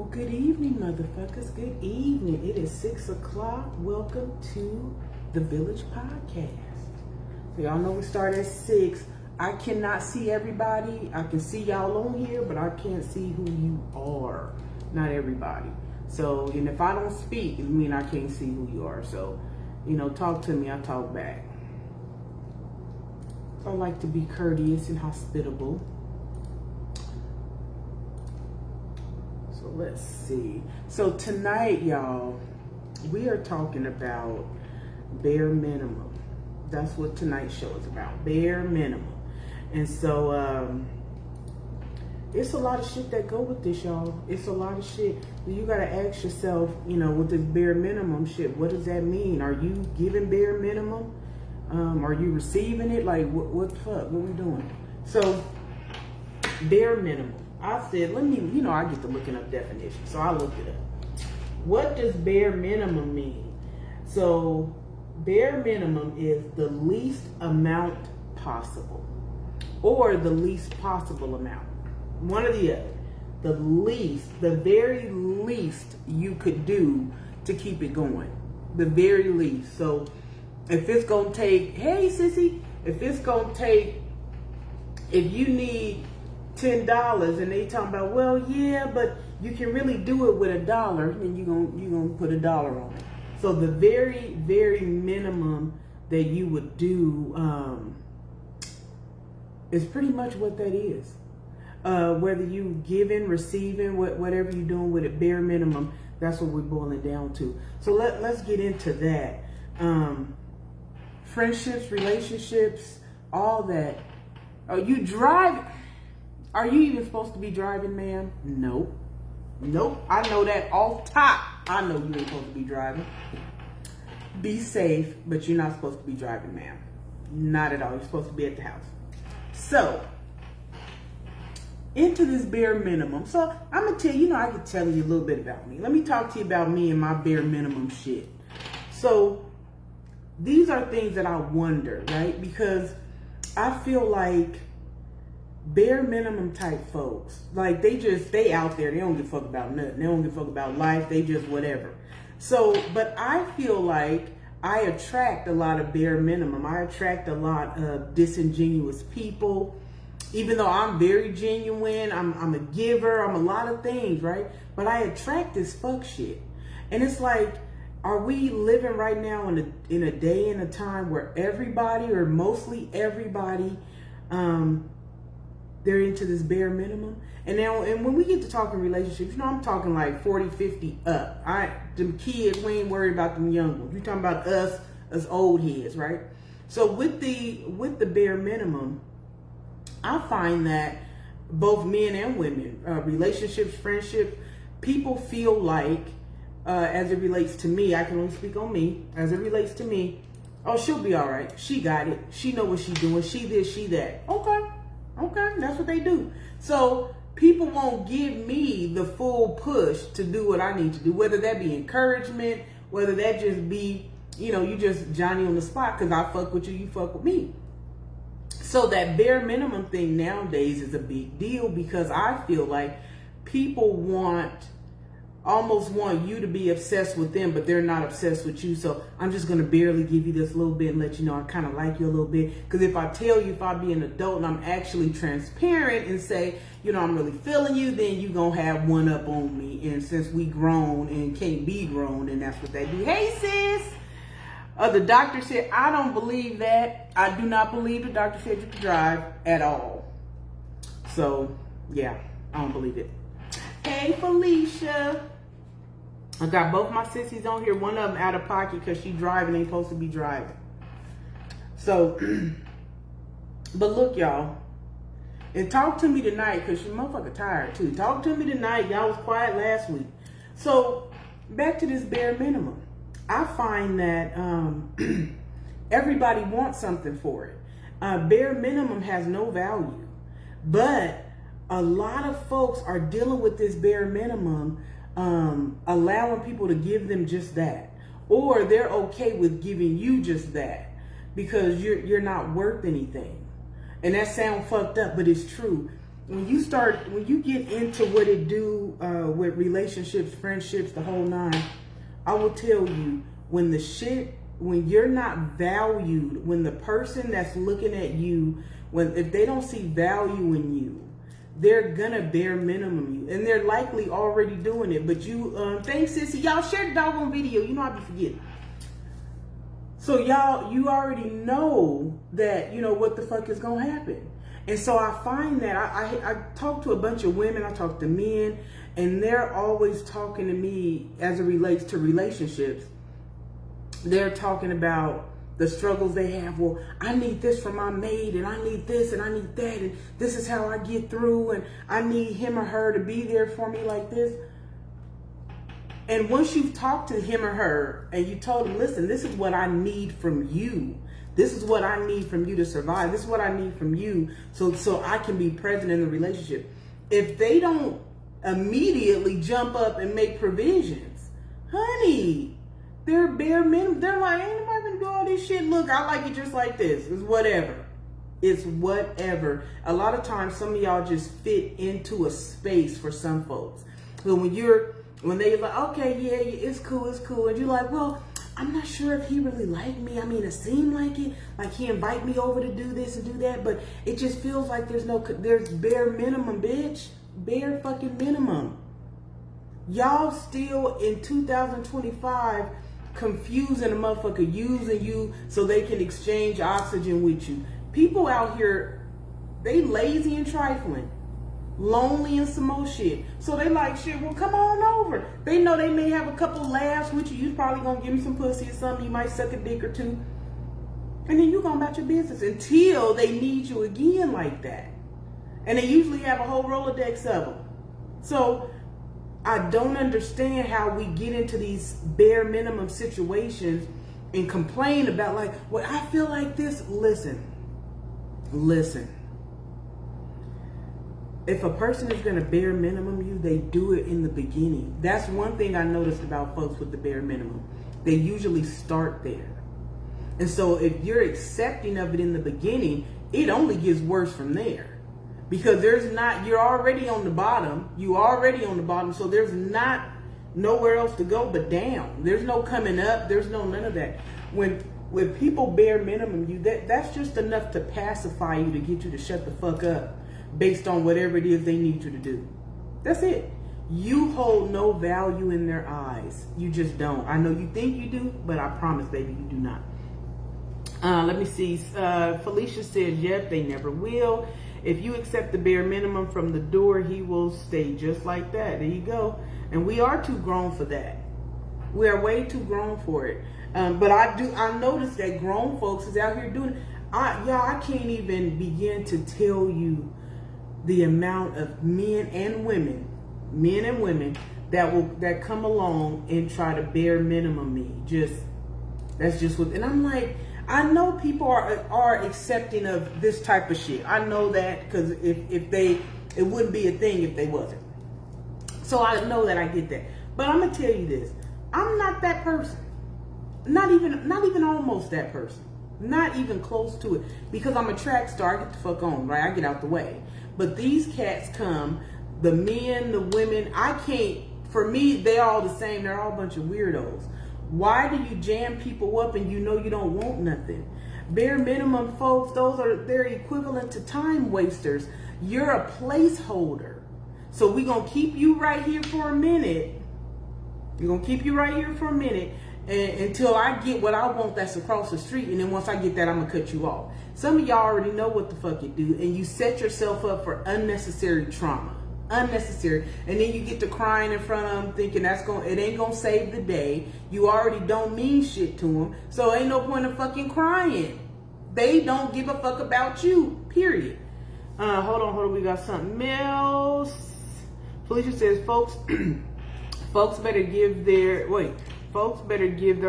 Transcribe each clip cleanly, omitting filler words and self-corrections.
Well, good evening, motherfuckers. Good evening. It is 6 o'clock. Welcome to the Village Podcast. So y'all know we start at 6. I cannot see everybody. I can see y'all on here, but I can't see who you are. Not everybody. So, and if I don't speak, it means I can't see who you are. So, talk to me. I talk back. So I like to be courteous and hospitable. So let's see. So tonight, y'all, we are talking about bare minimum. That's what tonight's show is about. Bare minimum. And so it's a lot of shit that go with this, y'all. It's a lot of shit. You gotta ask yourself, with this bare minimum shit, what does that mean? Are you giving bare minimum? Are you receiving it? Like, what the fuck? What we doing? So, bare minimum. I said, I get to looking up definitions. So I looked it up. What does bare minimum mean? So, bare minimum is the least amount possible. Or the least possible amount. One or the other. The very least you could do to keep it going. The very least. So, if it's going to take, hey sissy, if you need $10 and they talking about, well, yeah, but you can really do it with $1, then you're gonna put $1 on it. So the very, very minimum that you would do is pretty much what that is. Whether you giving, receiving, whatever you're doing with it, bare minimum, that's what we're boiling down to. So let's get into that. Friendships, relationships, all that. You drive. Are you even supposed to be driving, ma'am? Nope. I know that off top. I know you ain't supposed to be driving. Be safe, but you're not supposed to be driving, ma'am. Not at all. You're supposed to be at the house. So, into this bare minimum. So, I'm going to tell you, I can tell you a little bit about me. Let me talk to you about me and my bare minimum shit. So, these are things that I wonder, right? Because I feel like bare minimum type folks, like they out there, they don't give a fuck about nothing, they don't give a fuck about life, they just whatever. So, but I feel like I attract a lot of bare minimum. I attract a lot of disingenuous people, even though I'm very genuine. I'm a giver, I'm a lot of things, right? But I attract this fuck shit. And it's like, are we living right now in a day and a time where everybody, or mostly everybody, they're into this bare minimum? And now, and when we get to talking relationships, I'm talking like 40, 50 up. Them kids, we ain't worried about them young ones. We're talking about us as old heads, right? So with the bare minimum, I find that both men and women, relationships, friendships, people feel like, as it relates to me, I can only speak on me, as it relates to me, oh, she'll be all right. She got it. She know what she's doing. She this, she that. Okay, that's what they do. So people won't give me the full push to do what I need to do, whether that be encouragement, whether that just be, you just Johnny on the spot because I fuck with you, you fuck with me. So that bare minimum thing nowadays is a big deal because I feel like people almost want you to be obsessed with them, but they're not obsessed with you. So I'm just going to barely give you this little bit and let you know I kind of like you a little bit. Because if I tell you, if I be an adult and I'm actually transparent and say, I'm really feeling you, then you going to have one up on me. And since we grown and can't be grown, then that's what they do. Hey, sis. The doctor said, I don't believe that. I do not believe the doctor said you could drive at all. So, yeah, I don't believe it. Hey, Felicia. I got both my sissies on here. One of them out of pocket because she driving, ain't supposed to be driving. So, but look, y'all. And talk to me tonight because your motherfucker tired too. Talk to me tonight. Y'all was quiet last week. So, back to this bare minimum. I find that everybody wants something for it. Bare minimum has no value. But a lot of folks are dealing with this bare minimum, allowing people to give them just that, or they're okay with giving you just that because you're not worth anything. And that sounds fucked up, but it's true. when you get into what it do with relationships, friendships, the whole nine, I will tell you, when you're not valued, when the person that's looking at you, if they don't see value in you, they're gonna bare minimum you, and they're likely already doing it. But you, thanks, sissy. Y'all share the doggone video. You know I be forgetting. So you already know that, you know, what the fuck is gonna happen. And so I find that I talk to a bunch of women, I talk to men, and they're always talking to me as it relates to relationships. They're talking about the struggles they have. Well, I need this from my mate, and I need this, and I need that, and this is how I get through, and I need him or her to be there for me like this. And once you've talked to him or her, and you told them, listen, this is what I need from you. This is what I need from you to survive. This is what I need from you so I can be present in the relationship. If they don't immediately jump up and make provisions, honey, they're bare minimum. They're like, ain't nobody gonna do all this shit. Look, I like it just like this. It's whatever. It's whatever. A lot of times, some of y'all just fit into a space for some folks. So when they're like, okay, yeah, it's cool. And you're like, well, I'm not sure if he really liked me. I mean, it seemed like it. Like he invite me over to do this and do that. But it just feels like there's bare minimum, bitch. Bare fucking minimum. Y'all still in 2025 confusing a motherfucker, using you so they can exchange oxygen with you. People out here, they lazy and trifling, lonely and some more shit. So they like, shit, well, come on over. They know they may have a couple laughs with you. You probably gonna give them some pussy or something. You might suck a dick or two. And then you go about your business until they need you again like that. And they usually have a whole Rolodex of them. So I don't understand how we get into these bare minimum situations and complain about like, well, I feel like this. Listen. If a person is going to bare minimum you, they do it in the beginning. That's one thing I noticed about folks with the bare minimum. They usually start there. And so if you're accepting of it in the beginning, it only gets worse from there. Because you're already on the bottom. So there's not nowhere else to go but down. There's no coming up. There's no none of that. When people bare minimum you, that's just enough to pacify you, to get you to shut the fuck up based on whatever it is they need you to do. That's it. You hold no value in their eyes. You just don't. I know you think you do, but I promise, baby, you do not. Let me see. Felicia says, yep, they never will. If you accept the bare minimum from the door, he will stay just like that. There you go. And we are too grown for that. We are way too grown for it. But I noticed that grown folks is out here doing it. I can't even begin to tell you the amount of men and women that come along and try to bare minimum me. That's just what, and I'm like, I know people are accepting of this type of shit. I know that because it wouldn't be a thing if they wasn't. So I know that, I get that. But I'm gonna tell you this: I'm not that person. Not even almost that person. Not even close to it. Because I'm a track star. I get the fuck on, right? I get out the way. But these cats come, the men, the women. I can't. For me, they're all the same. They're all a bunch of weirdos. Why do you jam people up and you know you don't want nothing? Bare minimum folks, they're equivalent to time wasters. You're a placeholder. So we're going to keep you right here for a minute. Until I get what I want that's across the street. And then once I get that, I'm going to cut you off. Some of y'all already know what the fuck you do. And you set yourself up for unnecessary trauma. Unnecessary. And then you get to crying in front of them thinking it ain't gonna save the day. You already don't mean shit to them, so ain't no point of fucking crying. They don't give a fuck about you, period. Hold on, we got something else. Felicia says folks better give their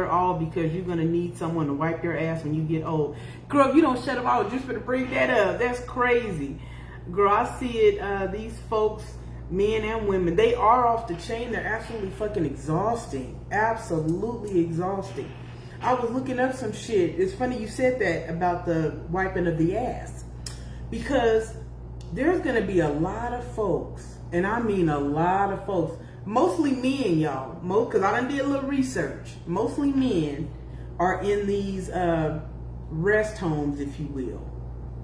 all, because you're gonna need someone to wipe your ass when you get old. Girl, if you don't shut up, I was just gonna bring that up. That's crazy. Girl, I see it. These folks, men and women, they are off the chain. They're absolutely fucking exhausting. Absolutely exhausting. I was looking up some shit. It's funny you said that about the wiping of the ass. Because there's going to be a lot of folks, and I mean a lot of folks, mostly men, y'all, because I done did a little research. Mostly men are in these rest homes, if you will,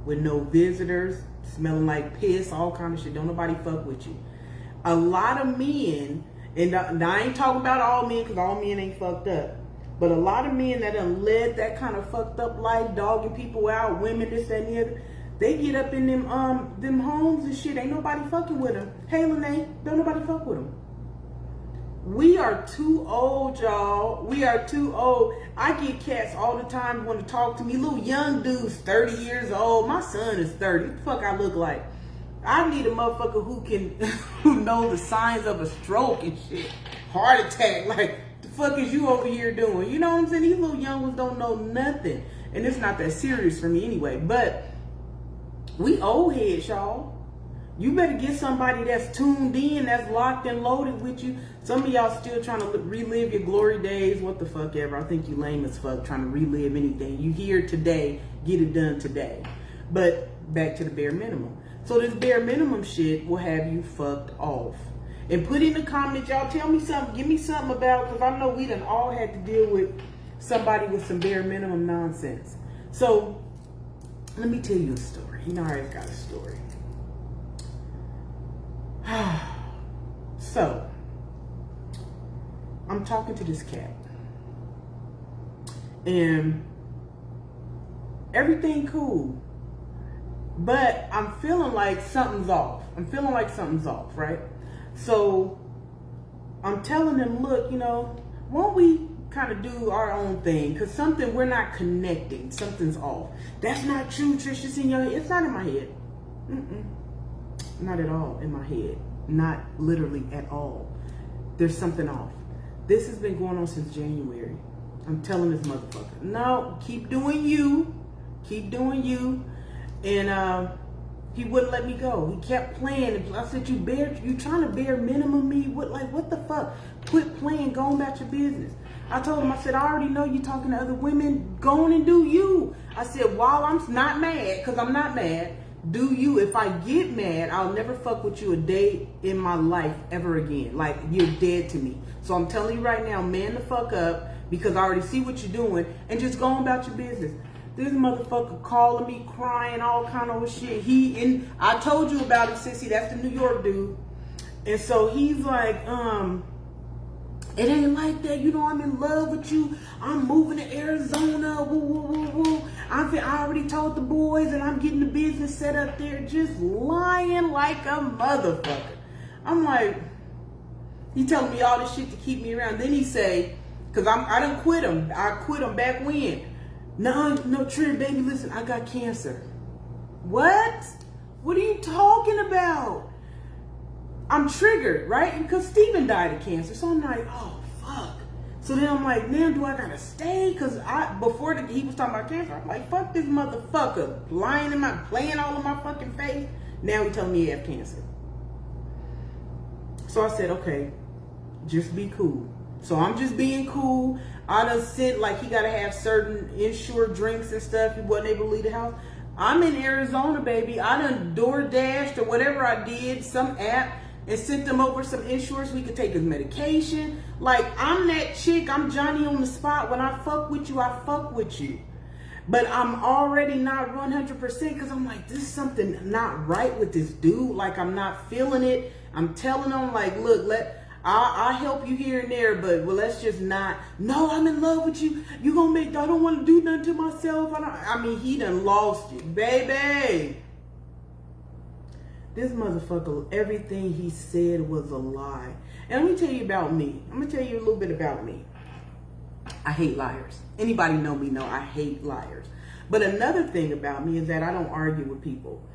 with no visitors, smelling like piss, all kind of shit. Don't nobody fuck with you. A lot of men, and I ain't talking about all men, because all men ain't fucked up, but a lot of men that done led that kind of fucked up life, dogging people out, women, this, that, and the other, they get up in them homes and shit. Ain't nobody fucking with them. Hey, Lene, don't nobody fuck with them. We are too old, y'all. We are too old. I get cats all the time want to talk to me. Little young dudes, 30 years old. My son is 30. What the fuck I look like? I need a motherfucker who know the signs of a stroke and shit. Heart attack. Like, the fuck is you over here doing? You know what I'm saying? These little young ones don't know nothing. And it's not that serious for me anyway. But we old heads, y'all. You better get somebody that's tuned in, that's locked and loaded with you. Some of y'all still trying to relive your glory days. What the fuck ever. I think you lame as fuck trying to relive anything. You here today, get it done today. But back to the bare minimum. So this bare minimum shit will have you fucked off. And put in the comments, y'all, tell me something. Give me something about, because I know we done all had to deal with somebody with some bare minimum nonsense. So let me tell you a story. You know I always got a story. So, I'm talking to this cat, and everything cool, but I'm feeling like something's off. Right? So, I'm telling him, look, won't we kind of do our own thing? Because we're not connecting. Something's off. That's not true, Trish. It's in your head. It's not in my head. Not at all in my head. Not literally at all. There's something off. This has been going on since January. I'm telling this motherfucker, no, keep doing you. Keep doing you. And he wouldn't let me go. He kept playing. I said, you trying to bare minimum me? What the fuck? Quit playing, go about your business. I told him, I said, I already know you talking to other women. Go on and do you. I said, while I'm not mad, because I'm not mad, do you. If I get mad, I'll never fuck with you a day in my life ever again. Like, you're dead to me. So I'm telling you right now, man the fuck up, because I already see what you're doing, and just go on about your business. This motherfucker calling me, crying, all kind of shit. I told you about it, sissy. That's the New York dude. And so he's like, it ain't like that. I'm in love with you. I'm moving to Arizona. Woo, woo, woo, woo. I already told the boys, and I'm getting the business set up there. Just lying like a motherfucker. I'm like, he telling me all this shit to keep me around. Then he say, because I done quit him. I quit him back when. No, Trent, baby, listen, I got cancer. What? What are you talking about? I'm triggered, right? Because Steven died of cancer. So I'm like, oh, fuck. So then I'm like, man, do I gotta stay? Because before he was talking about cancer, I'm like, fuck this motherfucker. Playing all in my fucking face. Now he telling me he have cancer. So I said, okay, just be cool. So I'm just being cool. I done sent, like, he gotta have certain insured drinks and stuff. He wasn't able to leave the house. I'm in Arizona, baby. I done DoorDashed or whatever I did, some app, and sent them over some insurance. We could take his medication. Like, I'm that chick. I'm Johnny on the spot. When I fuck with you, I fuck with you. But I'm already not 100% because I'm like, this is something not right with this dude. Like, I'm not feeling it. I'm telling him, like, look, I'll help you here and there, but let's just not. No, I'm in love with you. You gonna make, I don't want to do nothing to myself. He done lost you, baby. This motherfucker, everything he said was a lie. And let me tell you about me. I'm gonna tell you a little bit about me. I hate liars. Anybody know me know I hate liars. But another thing about me is that I don't argue with people.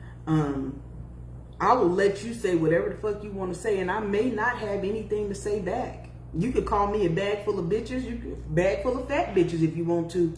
I will let you say whatever the fuck you want to say, and I may not have anything to say back. You could call me a bag full of bitches, bag full of fat bitches if you want to.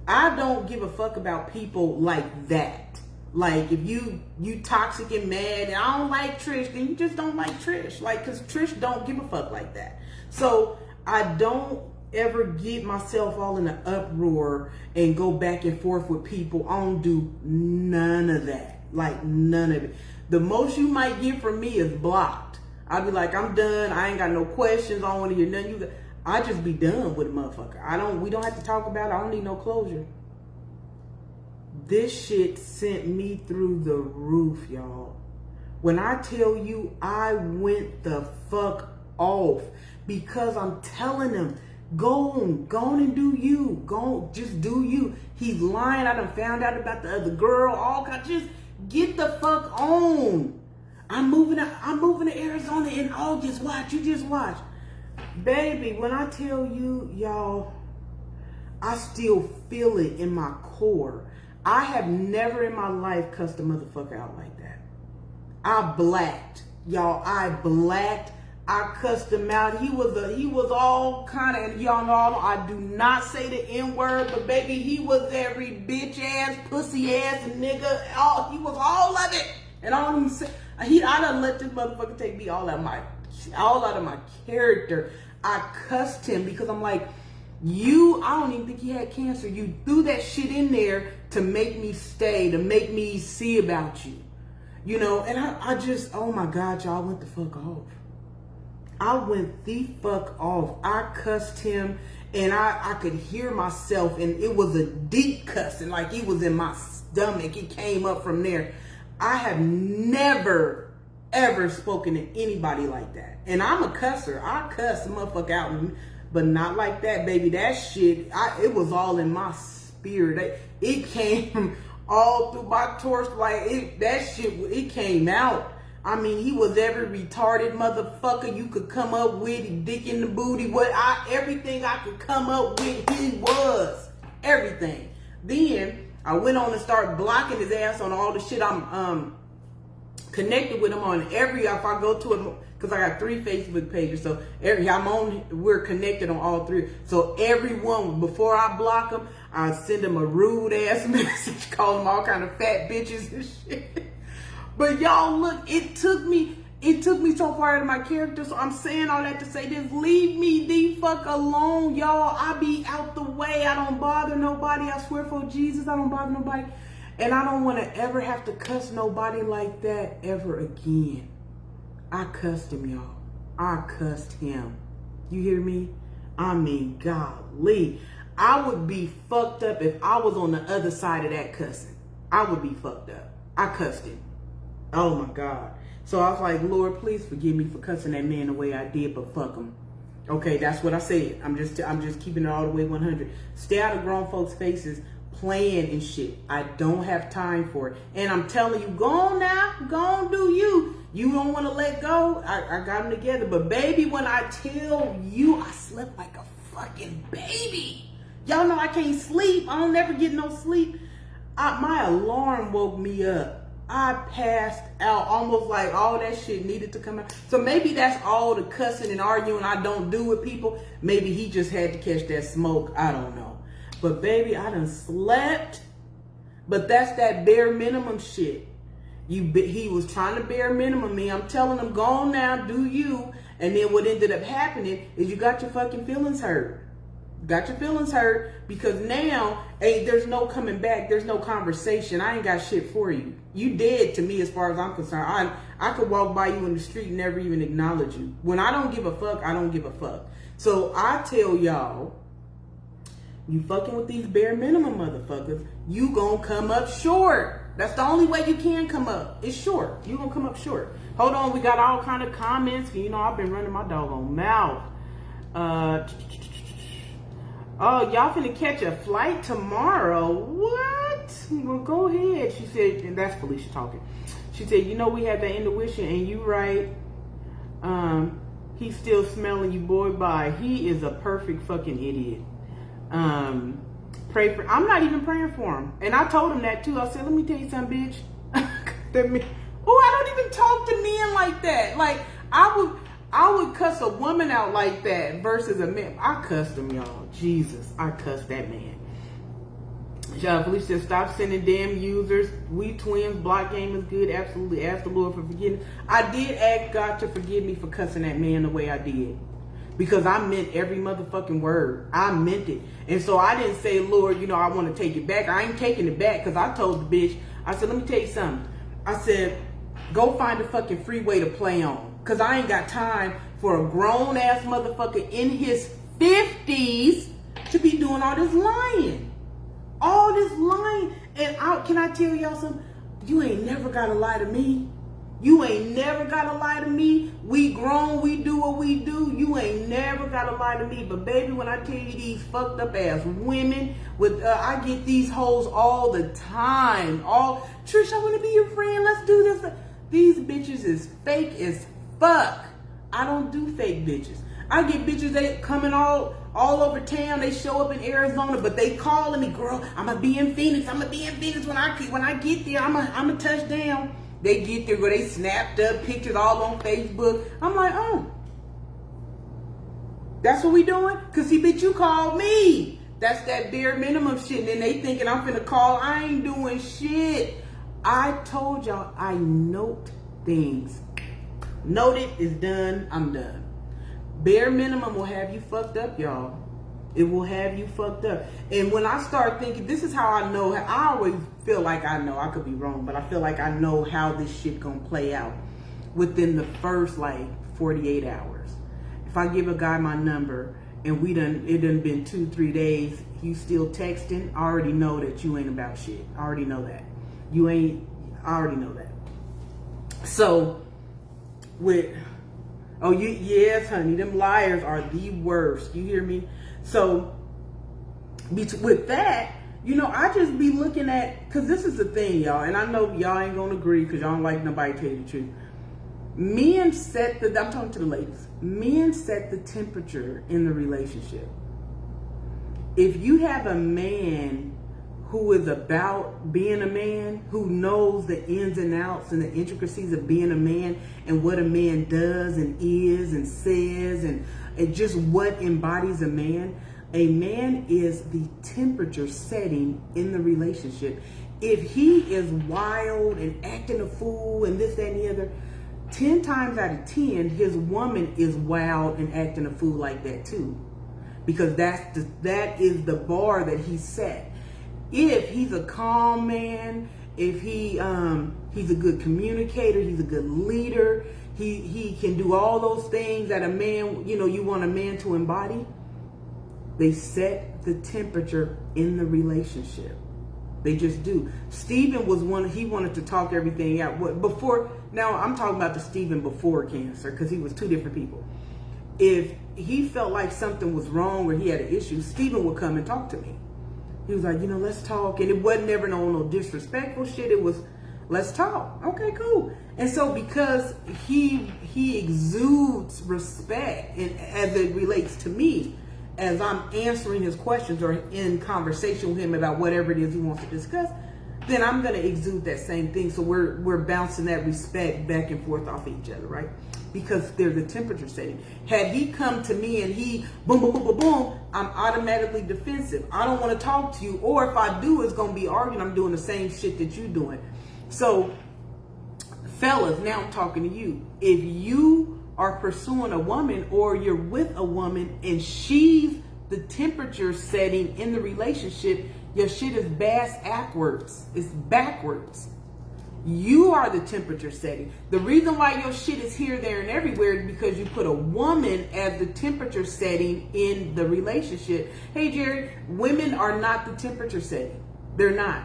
I don't give a fuck about people like that. Like, if you toxic and mad and I don't like Trish, then you just don't like Trish. Like, because Trish don't give a fuck like that. So I don't ever get myself all in an uproar and go back and forth with people. I don't do none of that. Like, none of it. The most you might get from me is blocked. I'll be like, I'm done. I ain't got no questions. I don't want to hear nothing. I just be done with a motherfucker. We don't have to talk about it. I don't need no closure. This shit sent me through the roof, y'all. When I tell you I went the fuck off because I'm telling him, go on and do you. Go, just do you. He's lying. I done found out about the other girl. All kinds. Just get the fuck on. I'm moving to Arizona in August. Watch. You just watch. Baby, when I tell you, y'all, I still feel it in my core. I have never in my life cussed a motherfucker out like that. I blacked. Y'all, I blacked. I cussed him out. He was all kind of, y'all know, I do not say the N-word, but baby, he was every bitch ass, pussy ass nigga. He was all of it. And I don't even say, I done let this motherfucker take me all out of my character. I cussed him because I'm like, I don't even think he had cancer. You threw that shit in there to make me stay, to make me see about you. You know, and I just, oh my God, y'all, went the fuck off. I went the fuck off. I cussed him and I could hear myself, and it was a deep cussing, like it was in my stomach. It came up from there. I have never, ever spoken to anybody like that. And I'm a cusser. I cuss the motherfucker out, but not like that, baby. That shit, it was all in my spirit. It came all through my torso. Like, that shit, it came out. I mean, he was every retarded motherfucker you could come up with, dick in the booty, everything I could come up with, he was. Everything. Then, I went on and started blocking his ass on all the shit I'm connected with him on if I go to him, because I got 3 Facebook pages, so we're connected on all 3. So everyone, before I block him, I send him a rude ass message, call him all kind of fat bitches and shit. But y'all, look, it took me so far out of my character. So I'm saying all that to say this: leave me the fuck alone, y'all. I be out the way. I don't bother nobody. I swear for Jesus, I don't bother nobody. And I don't want to ever have to cuss nobody like that ever again. I cussed him, y'all. I cussed him. You hear me? I mean, golly. I would be fucked up if I was on the other side of that cussing. I would be fucked up. I cussed him. Oh my God. So I was like, Lord, please forgive me for cussing that man the way I did, but fuck him. Okay, that's what I said. I'm just keeping it all the way 100. Stay out of grown folks' faces playing and shit. I don't have time for it. And I'm telling you, go on now. Go on, do you. You don't want to let go. I got them together. But baby, when I tell you, I slept like a fucking baby. Y'all know I can't sleep. I don't never get no sleep. My alarm woke me up. I passed out, almost like all that shit needed to come out. So maybe that's all the cussing and arguing I don't do with people. Maybe he just had to catch that smoke. I don't know. But baby, I done slept. But that's that bare minimum shit. He was trying to bare minimum me. I'm telling him, go on now, do you. And then what ended up happening is you got your fucking feelings hurt. Got your feelings hurt because now, hey, there's no coming back. There's no conversation. I ain't got shit for you. You dead to me as far as I'm concerned. I could walk by you in the street and never even acknowledge you. When I don't give a fuck, I don't give a fuck. So I tell y'all, you fucking with these bare minimum motherfuckers, you gonna come up short. That's the only way you can come up. It's short. You gonna come up short. Hold on, we got all kind of comments. You know, I've been running my doggone mouth. Oh, y'all finna catch a flight tomorrow. What? Well, go ahead. She said, and that's Felicia talking. She said, you know, we had that intuition, and you right. He's still smelling you, boy. Bye. He is a perfect fucking idiot. Pray for. I'm not even praying for him, and I told him that too. I said, let me tell you something, bitch. I don't even talk to men like that. Like I would cuss a woman out like that versus a man. I cussed him, y'all. Jesus, I cussed that man. Felicia said, stop sending damn users. We twins, block game is good. Absolutely. Ask the Lord for forgiveness. I did ask God to forgive me for cussing that man the way I did. Because I meant every motherfucking word. I meant it. And so I didn't say, Lord, you know, I want to take it back. I ain't taking it back because I told the bitch, I said, let me tell you something. I said, go find a fucking freeway to play on. Because I ain't got time for a grown-ass motherfucker in his 50s to be doing all this lying. All this lying. And can I tell y'all something? You ain't never got to lie to me. You ain't never got to lie to me. We grown, we do what we do. You ain't never got to lie to me. But baby, when I tell you these fucked up ass women, I get these hoes all the time. Trish, I want to be your friend. Let's do this. These bitches is fake as fuck. I don't do fake bitches. I get bitches that coming all over town. They show up in Arizona, but they calling me, girl, I'm going to be in Phoenix. I'm going to be in Phoenix when I get there. I'm going to touch down. They get there, where they snapped up pictures all on Facebook. I'm like, oh, that's what we doing? Because see, bitch, you called me. That's that bare minimum shit. And then they thinking I'm finna call. I ain't doing shit. I told y'all I note things. Noted is done. I'm done. Bare minimum will have you fucked up, y'all. It will have you fucked up. And when I start thinking, this is how I know. I always feel like I know. I could be wrong, but I feel like I know how this shit gonna play out within the first 48 hours. If I give a guy my number and it done been 2-3 days, you still texting, I already know that you ain't about shit. I already know that. I already know that. So yes, honey, them liars are the worst. You hear me? So with that, I just be looking at, because this is the thing, y'all, and I know y'all ain't gonna agree because y'all don't like nobody tell you the truth. I'm talking to the ladies. Men set the temperature in the relationship. If you have a man who is about being a man, who knows the ins and outs and the intricacies of being a man and what a man does and is and says and just what embodies a man is the temperature setting in the relationship. If he is wild and acting a fool and this, that, and the other, 10 times out of 10, his woman is wild and acting a fool like that too. Because that is the bar that he set. If he's a calm man, if he's a good communicator, he's a good leader, he can do all those things that a man, you want a man to embody. They set the temperature in the relationship. They just do. Stephen was he wanted to talk everything out. Now I'm talking about the Stephen before cancer, because he was two different people. If he felt like something was wrong or he had an issue, Stephen would come and talk to me. He was like, let's talk. And it wasn't never no disrespectful shit. It was, let's talk. Okay, cool. And so because he exudes respect, and as it relates to me, as I'm answering his questions or in conversation with him about whatever it is he wants to discuss, then I'm going to exude that same thing. So we're bouncing that respect back and forth off each other, right? Because they're the temperature setting. Had he come to me and he boom, boom, boom, boom, boom, I'm automatically defensive. I don't want to talk to you. Or if I do, it's going to be arguing. I'm doing the same shit that you're doing. So, fellas, now I'm talking to you. If you are pursuing a woman or you're with a woman and she's the temperature setting in the relationship, your shit is backwards. It's backwards. You are the temperature setting. The reason why your shit is here, there, and everywhere is because you put a woman as the temperature setting in the relationship. Hey, Jerry, women are not the temperature setting. They're not.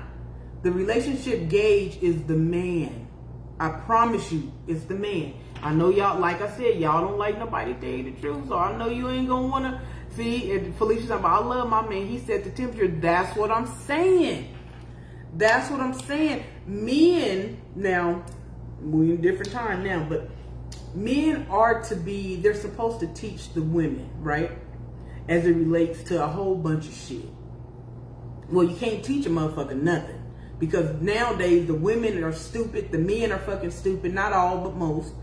The relationship gauge is the man. I promise you, it's the man. I know y'all, like I said, y'all don't like nobody tell you the truth, so I know you ain't gonna wanna see. And Felicia's talking about, I love my man. He set the temperature. That's what I'm saying. That's what I'm saying. Men, now, we're in a different time now, but men they're supposed to teach the women, right? As it relates to a whole bunch of shit. Well, you can't teach a motherfucker nothing. Because nowadays, the women are stupid, the men are fucking stupid, not all, but most.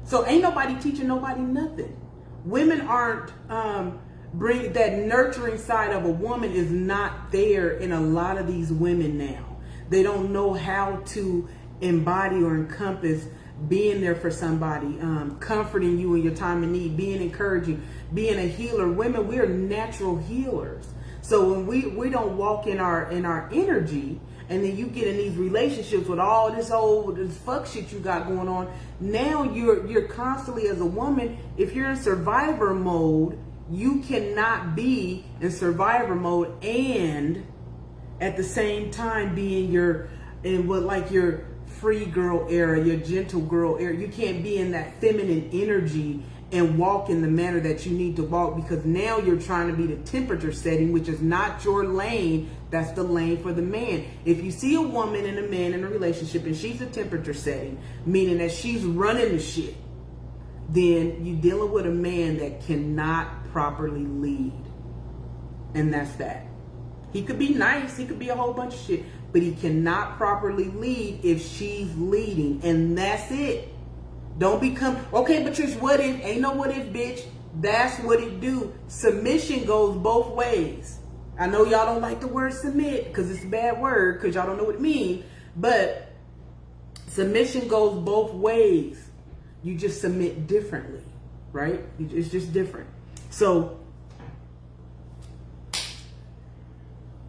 So ain't nobody teaching nobody nothing. Women aren't, that nurturing side of a woman is not there in a lot of these women now. They don't know how to embody or encompass being there for somebody, comforting you in your time of need, being encouraging, being a healer. Women, we're natural healers. So when we don't walk in our energy, and then you get in these relationships with all this fuck shit you got going on, now you're constantly, as a woman, if you're in survivor mode, you cannot be in survivor mode and at the same time be in your free girl era, your gentle girl era. You can't be in that feminine energy and walk in the manner that you need to walk, because now you're trying to be the temperature setting, which is not your lane. That's the lane for the man. If you see a woman and a man in a relationship and she's a temperature setting, meaning that she's running the shit, then you're dealing with a man that cannot properly lead. And that's that. He could be nice, he could be a whole bunch of shit, but he cannot properly lead if she's leading. And that's it. Don't become, okay, Patricia, what if? Ain't no what if, bitch. That's what it do. Submission goes both ways. I know y'all don't like the word submit because it's a bad word because y'all don't know what it means, but submission goes both ways. You just submit differently, right? It's just different. So,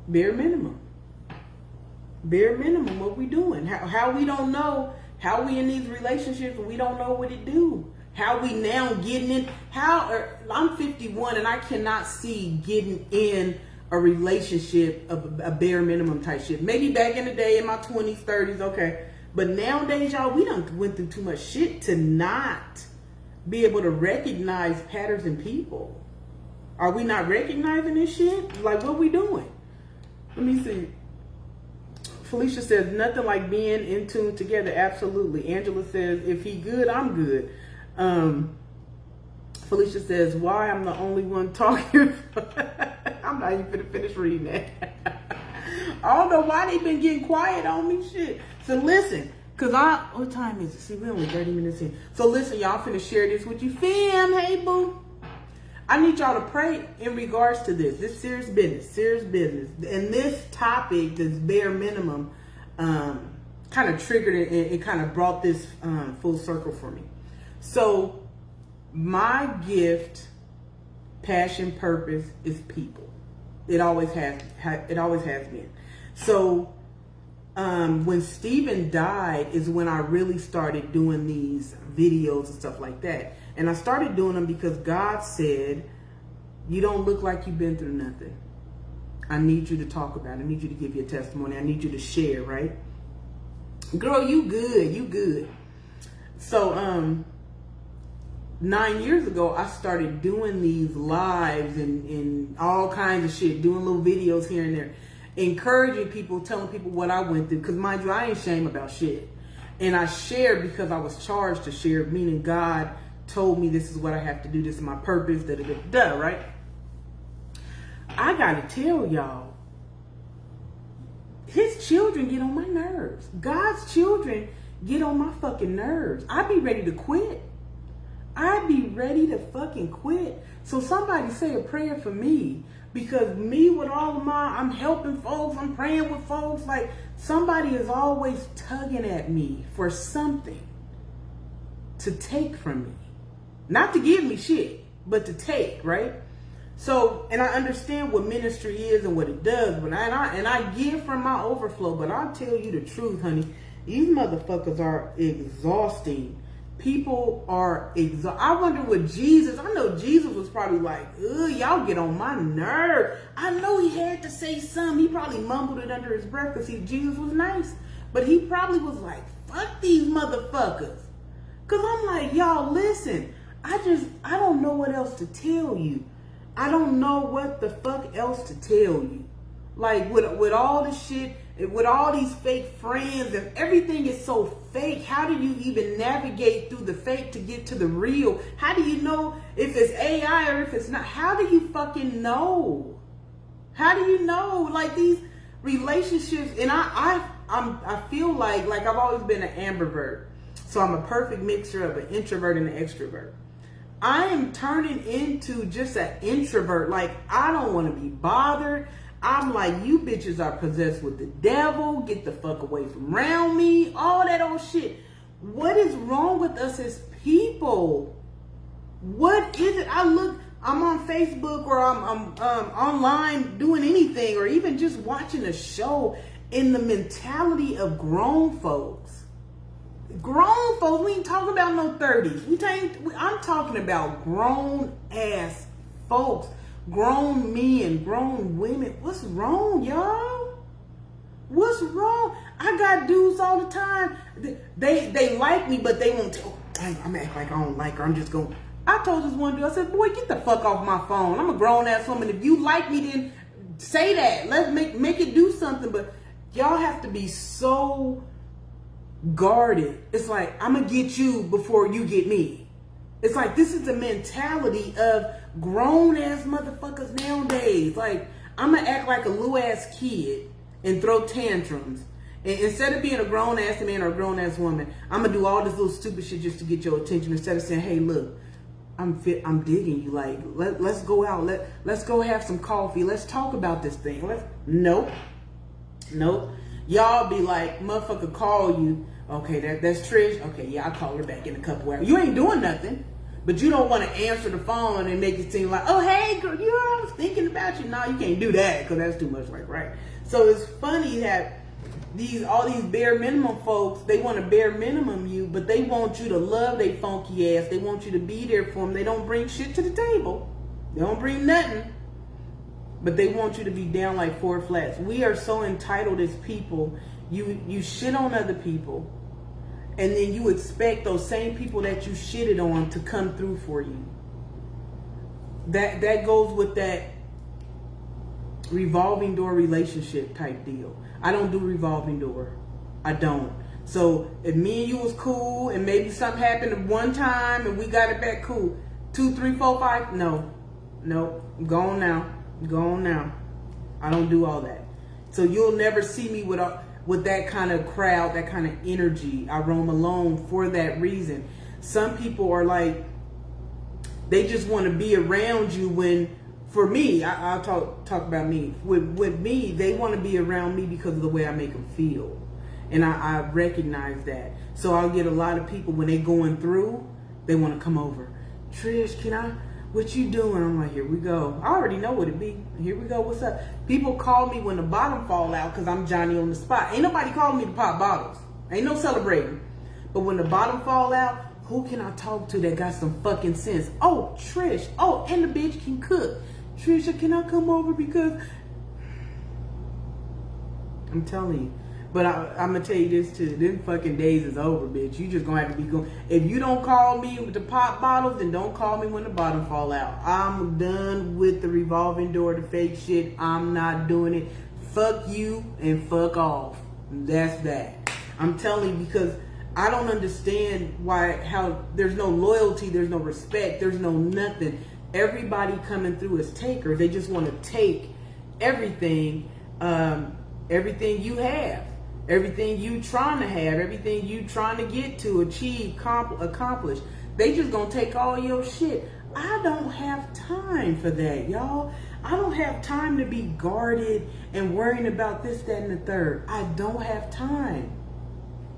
bare minimum. Bare minimum, what we doing? How we don't know, how we in these relationships and we don't know what it do. How we now getting in, I'm 51 and I cannot see getting in a relationship of a bare minimum type shit. Maybe back in the day in my 20s, 30s, okay. But nowadays, y'all, we done went through too much shit to not be able to recognize patterns in people. Are we not recognizing this shit? Like, what we doing? Let me see. Felicia says, nothing like being in tune together. Absolutely. Angela says, if he good, I'm good. Felicia says, why I'm the only one talking? I'm not even finna finish reading that. I don't know why they been getting quiet on me, shit. So listen, what time is it? See, we only 30 minutes in. So listen, y'all, I'm finna share this with you. Fam, hey boo. I need y'all to pray in regards to this. This serious business. And this topic, this bare minimum, kind of triggered it and it kind of brought this full circle for me. So my gift, passion, purpose is people. It always has been. So when Stephen died is when I really started doing these videos and stuff like that. And I started doing them because God said, you don't look like you've been through nothing. I need you to talk about it. I need you to give your testimony. I need you to share, right? Girl, you good. So 9 years ago, I started doing these lives and all kinds of shit, doing little videos here and there, encouraging people, telling people what I went through. Because mind you, I ain't ashamed about shit. And I shared because I was charged to share, meaning God told me this is what I have to do, this is my purpose, right? I gotta tell y'all, his children get on my nerves. God's children get on my fucking nerves. I'd be ready to quit. I'd be ready to fucking quit. So somebody say a prayer for me, because me with all of I'm helping folks, I'm praying with folks, like somebody is always tugging at me for something to take from me. Not to give me shit, but to take, right? So, and I understand what ministry is and what it does, but I give from my overflow, but I'll tell you the truth, honey. These motherfuckers are exhausting. People are exhausted. I wonder what Jesus, I know Jesus was probably like, ugh, y'all get on my nerve. I know he had to say something. He probably mumbled it under his breath because Jesus was nice. But he probably was like, fuck these motherfuckers. Because I'm like, y'all, listen. I don't know what else to tell you. I don't know what the fuck else to tell you. Like, with all this shit, with all these fake friends and everything is so fake, how do you even navigate through the fake to get to the real? How do you know if it's AI or if it's not? How do you fucking know? How do you know? Like, these relationships, and I feel like I've always been an ambivert. So I'm a perfect mixture of an introvert and an extrovert. I am turning into just an introvert. Like, I don't want to be bothered. I'm like, you bitches are possessed with the devil. Get the fuck away from around me. All that old shit. What is wrong with us as people? What is it? I'm I'm on Facebook or I'm online doing anything or even just watching a show in the mentality of grown folks. Grown folks, we ain't talking about no 30s. I'm talking about grown ass folks, grown men, grown women. What's wrong, y'all? What's wrong? I got dudes all the time. They like me, but they won't tell. I'm gonna act like I don't like her. I'm just going. I told this one dude, I said, boy, get the fuck off my phone. I'm a grown ass woman. If you like me, then say that. Let's make it do something. But y'all have to be so guarded. It's like, I'm gonna get you before you get me. It's like, this is the mentality of grown ass motherfuckers nowadays. Like, I'm gonna act like a little ass kid and throw tantrums. And instead of being a grown ass man or a grown ass woman, I'm gonna do all this little stupid shit just to get your attention instead of saying, hey, look, I'm digging you. Like, let's go out. Let's go have some coffee. Let's talk about this thing. Nope. Y'all be like, motherfucker call you. Okay, that's Trish. Okay, yeah, I'll call her back in a couple hours. You ain't doing nothing, but you don't want to answer the phone and make it seem like, oh, hey, girl, you know, I was thinking about you. No, you can't do that because that's too much, like, right? So it's funny that all these bare minimum folks, they want to bare minimum you, but they want you to love they funky ass. They want you to be there for them. They don't bring shit to the table. They don't bring nothing, but they want you to be down like four flats. We are so entitled as people. You shit on other people, and then you expect those same people that you shitted on to come through for you. That goes with that revolving door relationship type deal. I don't do revolving door. I don't. So if me and you was cool and maybe something happened at one time and we got it back cool, 2, 3, 4, 5, no, go on now. I don't do all that. So you'll never see me with that kind of crowd, that kind of energy. I roam alone for that reason. Some people are like, they just want to be around you when, for me, I'll talk about me. With me, they want to be around me because of the way I make them feel. And I recognize that. So I'll get a lot of people, when they going through, they want to come over. Trish, what you doing? I'm like, here we go. I already know what it be. Here we go. What's up? People call me when the bottom fall out because I'm Johnny on the spot. Ain't nobody calling me to pop bottles. Ain't no celebrating. But when the bottom fall out, who can I talk to that got some fucking sense? Oh, Trish. Oh, and the bitch can cook. Trisha, can I come over because... I'm telling you. But I'm going to tell you this too. Them fucking days is over, bitch. You just going to have to be going. If you don't call me with the pop bottles, then don't call me when the bottom fall out. I'm done with the revolving door, the fake shit. I'm not doing it. Fuck you and fuck off. That's that. I'm telling you, because I don't understand how there's no loyalty, there's no respect, there's no nothing. Everybody coming through as takers. They just want to take everything, everything you have. Everything you trying to have, everything you trying to get to, achieve, accomplish. They just gonna take all your shit. I don't have time for that, y'all. I don't have time to be guarded and worrying about this, that, and the third. I don't have time.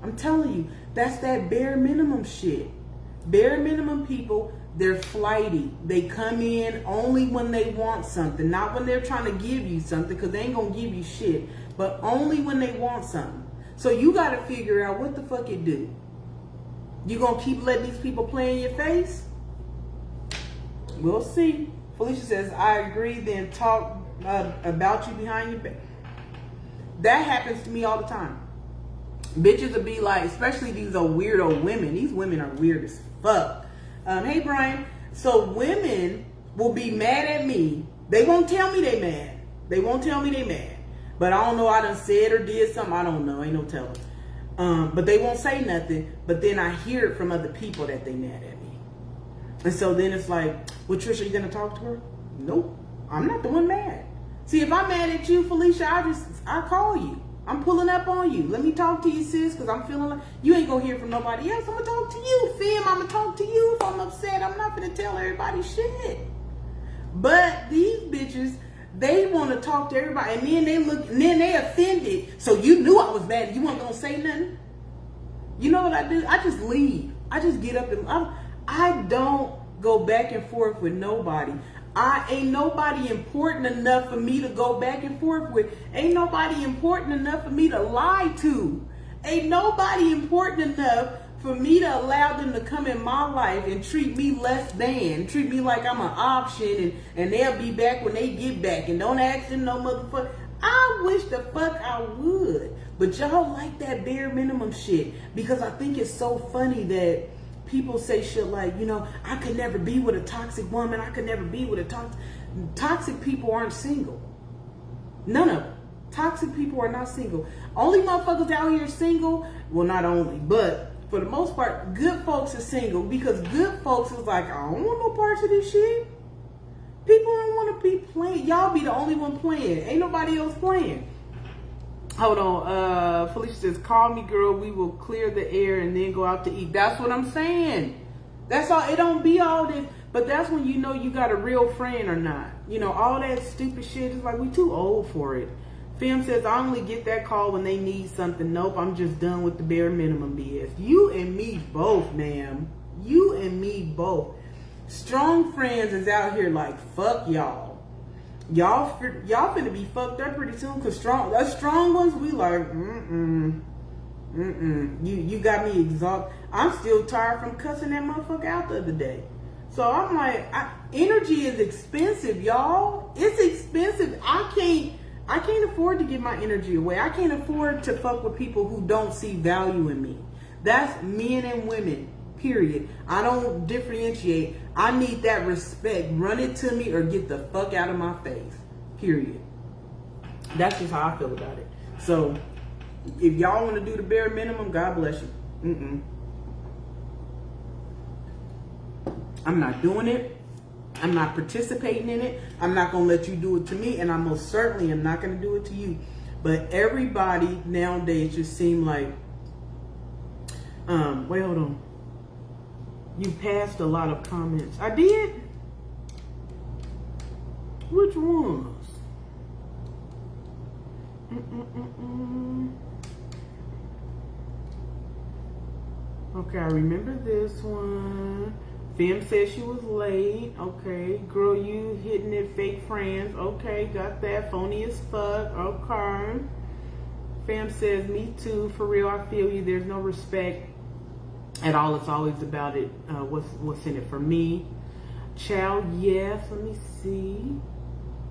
I'm telling you, that's that bare minimum shit. Bare minimum people, they're flighty. They come in only when they want something, not when they're trying to give you something, because they ain't gonna give you shit, but only when they want something. So you got to figure out what the fuck it do. You gonna keep letting these people play in your face? We'll see. Felicia says, I agree, then talk about you behind your back. That happens to me all the time. Bitches will be like, especially these old weirdo women. These women are weird as fuck. Hey, Brian. So women will be mad at me. They won't tell me they mad. But I don't know, I done said or did something. I don't know. Ain't no telling. But they won't say nothing. But then I hear it from other people that they mad at me. And so then it's like, well, Trisha, you going to talk to her? Nope. I'm not the one mad. See, if I'm mad at you, Felicia, I call you. I'm pulling up on you. Let me talk to you, sis, because I'm feeling like you ain't going to hear from nobody else. I'm going to talk to you, fam. I'm going to talk to you if I'm upset. I'm not going to tell everybody shit. But these bitches, they want to talk to everybody, and then they look, and then they offended. So you knew I was mad. You weren't going to say nothing? You know what I do? I just leave. I just get up and I don't go back and forth with nobody. I ain't nobody important enough for me to go back and forth with. Ain't nobody important enough for me to lie to. Ain't nobody important enough for me to allow them to come in my life and treat me less than, treat me like I'm an option, and they'll be back when they get back, and don't ask them no motherfucker. I wish the fuck I would, but y'all like that bare minimum shit, because I think it's so funny that people say shit like, you know, I could never be with a toxic woman, I could never be with a toxic people aren't single. None of them. Toxic people are not single. Only motherfuckers out here single, well, not only, but for the most part, good folks are single, because good folks is like, I don't want no parts of this shit. People don't want to be playing. Y'all be the only one playing. Ain't nobody else playing. Hold on. Felicia says, call me, girl. We will clear the air and then go out to eat. That's what I'm saying. That's all. It don't be all this. But that's when you know you got a real friend or not. You know, all that stupid shit is like, we too old for it. Fem says, I only get that call when they need something. Nope, I'm just done with the bare minimum BS. You and me both, ma'am. You and me both. Strong friends is out here like, fuck y'all. Y'all finna be fucked up pretty soon, because us strong ones, we like, You got me exhausted. I'm still tired from cussing that motherfucker out the other day. So I'm like, energy is expensive, y'all. It's expensive. I can't afford to give my energy away. I can't afford to fuck with people who don't see value in me. That's men and women, period. I don't differentiate. I need that respect. Run it to me or get the fuck out of my face, period. That's just how I feel about it. So if y'all want to do the bare minimum, God bless you. I'm not doing it. I'm not participating in it. I'm not going to let you do it to me, and I most certainly am not going to do it to you. But everybody nowadays just seem like, wait, hold on. You passed a lot of comments. I did? Which ones? Okay, I remember this one. Fem said she was late. Okay. Girl, you hitting it, fake friends. Okay, got that. Phony as fuck. Okay. Fem says, me too. For real, I feel you. There's no respect at all. It's always about it. What's in it for me. Child, yes. Let me see.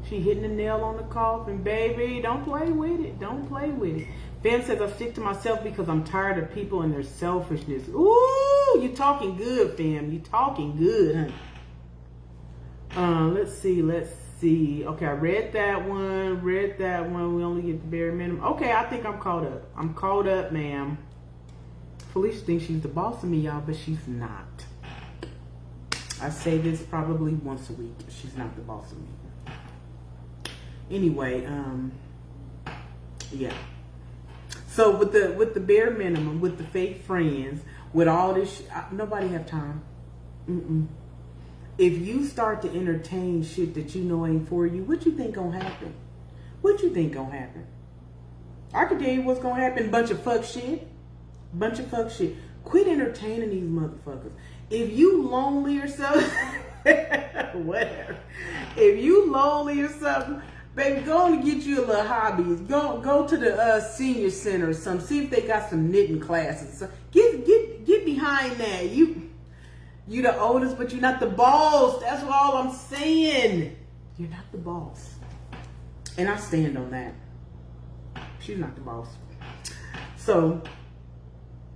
She hitting the nail on the coffin. Baby, don't play with it. Don't play with it. Fem says, I stick to myself because I'm tired of people and their selfishness. Ooh, you talking good, Fem. You talking good, honey. Let's see. Okay, I read that one. We only get the bare minimum. Okay, I think I'm caught up. I'm caught up, ma'am. Felicia thinks she's the boss of me, y'all, but she's not. I say this probably once a week. She's not the boss of me. Anyway, yeah. So with the bare minimum, with the fake friends, with all this, nobody have time. If you start to entertain shit that you know ain't for you, what you think gonna happen? What you think gonna happen? I can tell you what's gonna happen. Bunch of fuck shit. Quit entertaining these motherfuckers. If you lonely or something, whatever. If you lonely or something, baby, go on and get you a little hobbies. Go to the senior center or something. See if they got some knitting classes. So get behind that. You the oldest, but you're not the boss. That's all I'm saying. You're not the boss. And I stand on that. She's not the boss. So,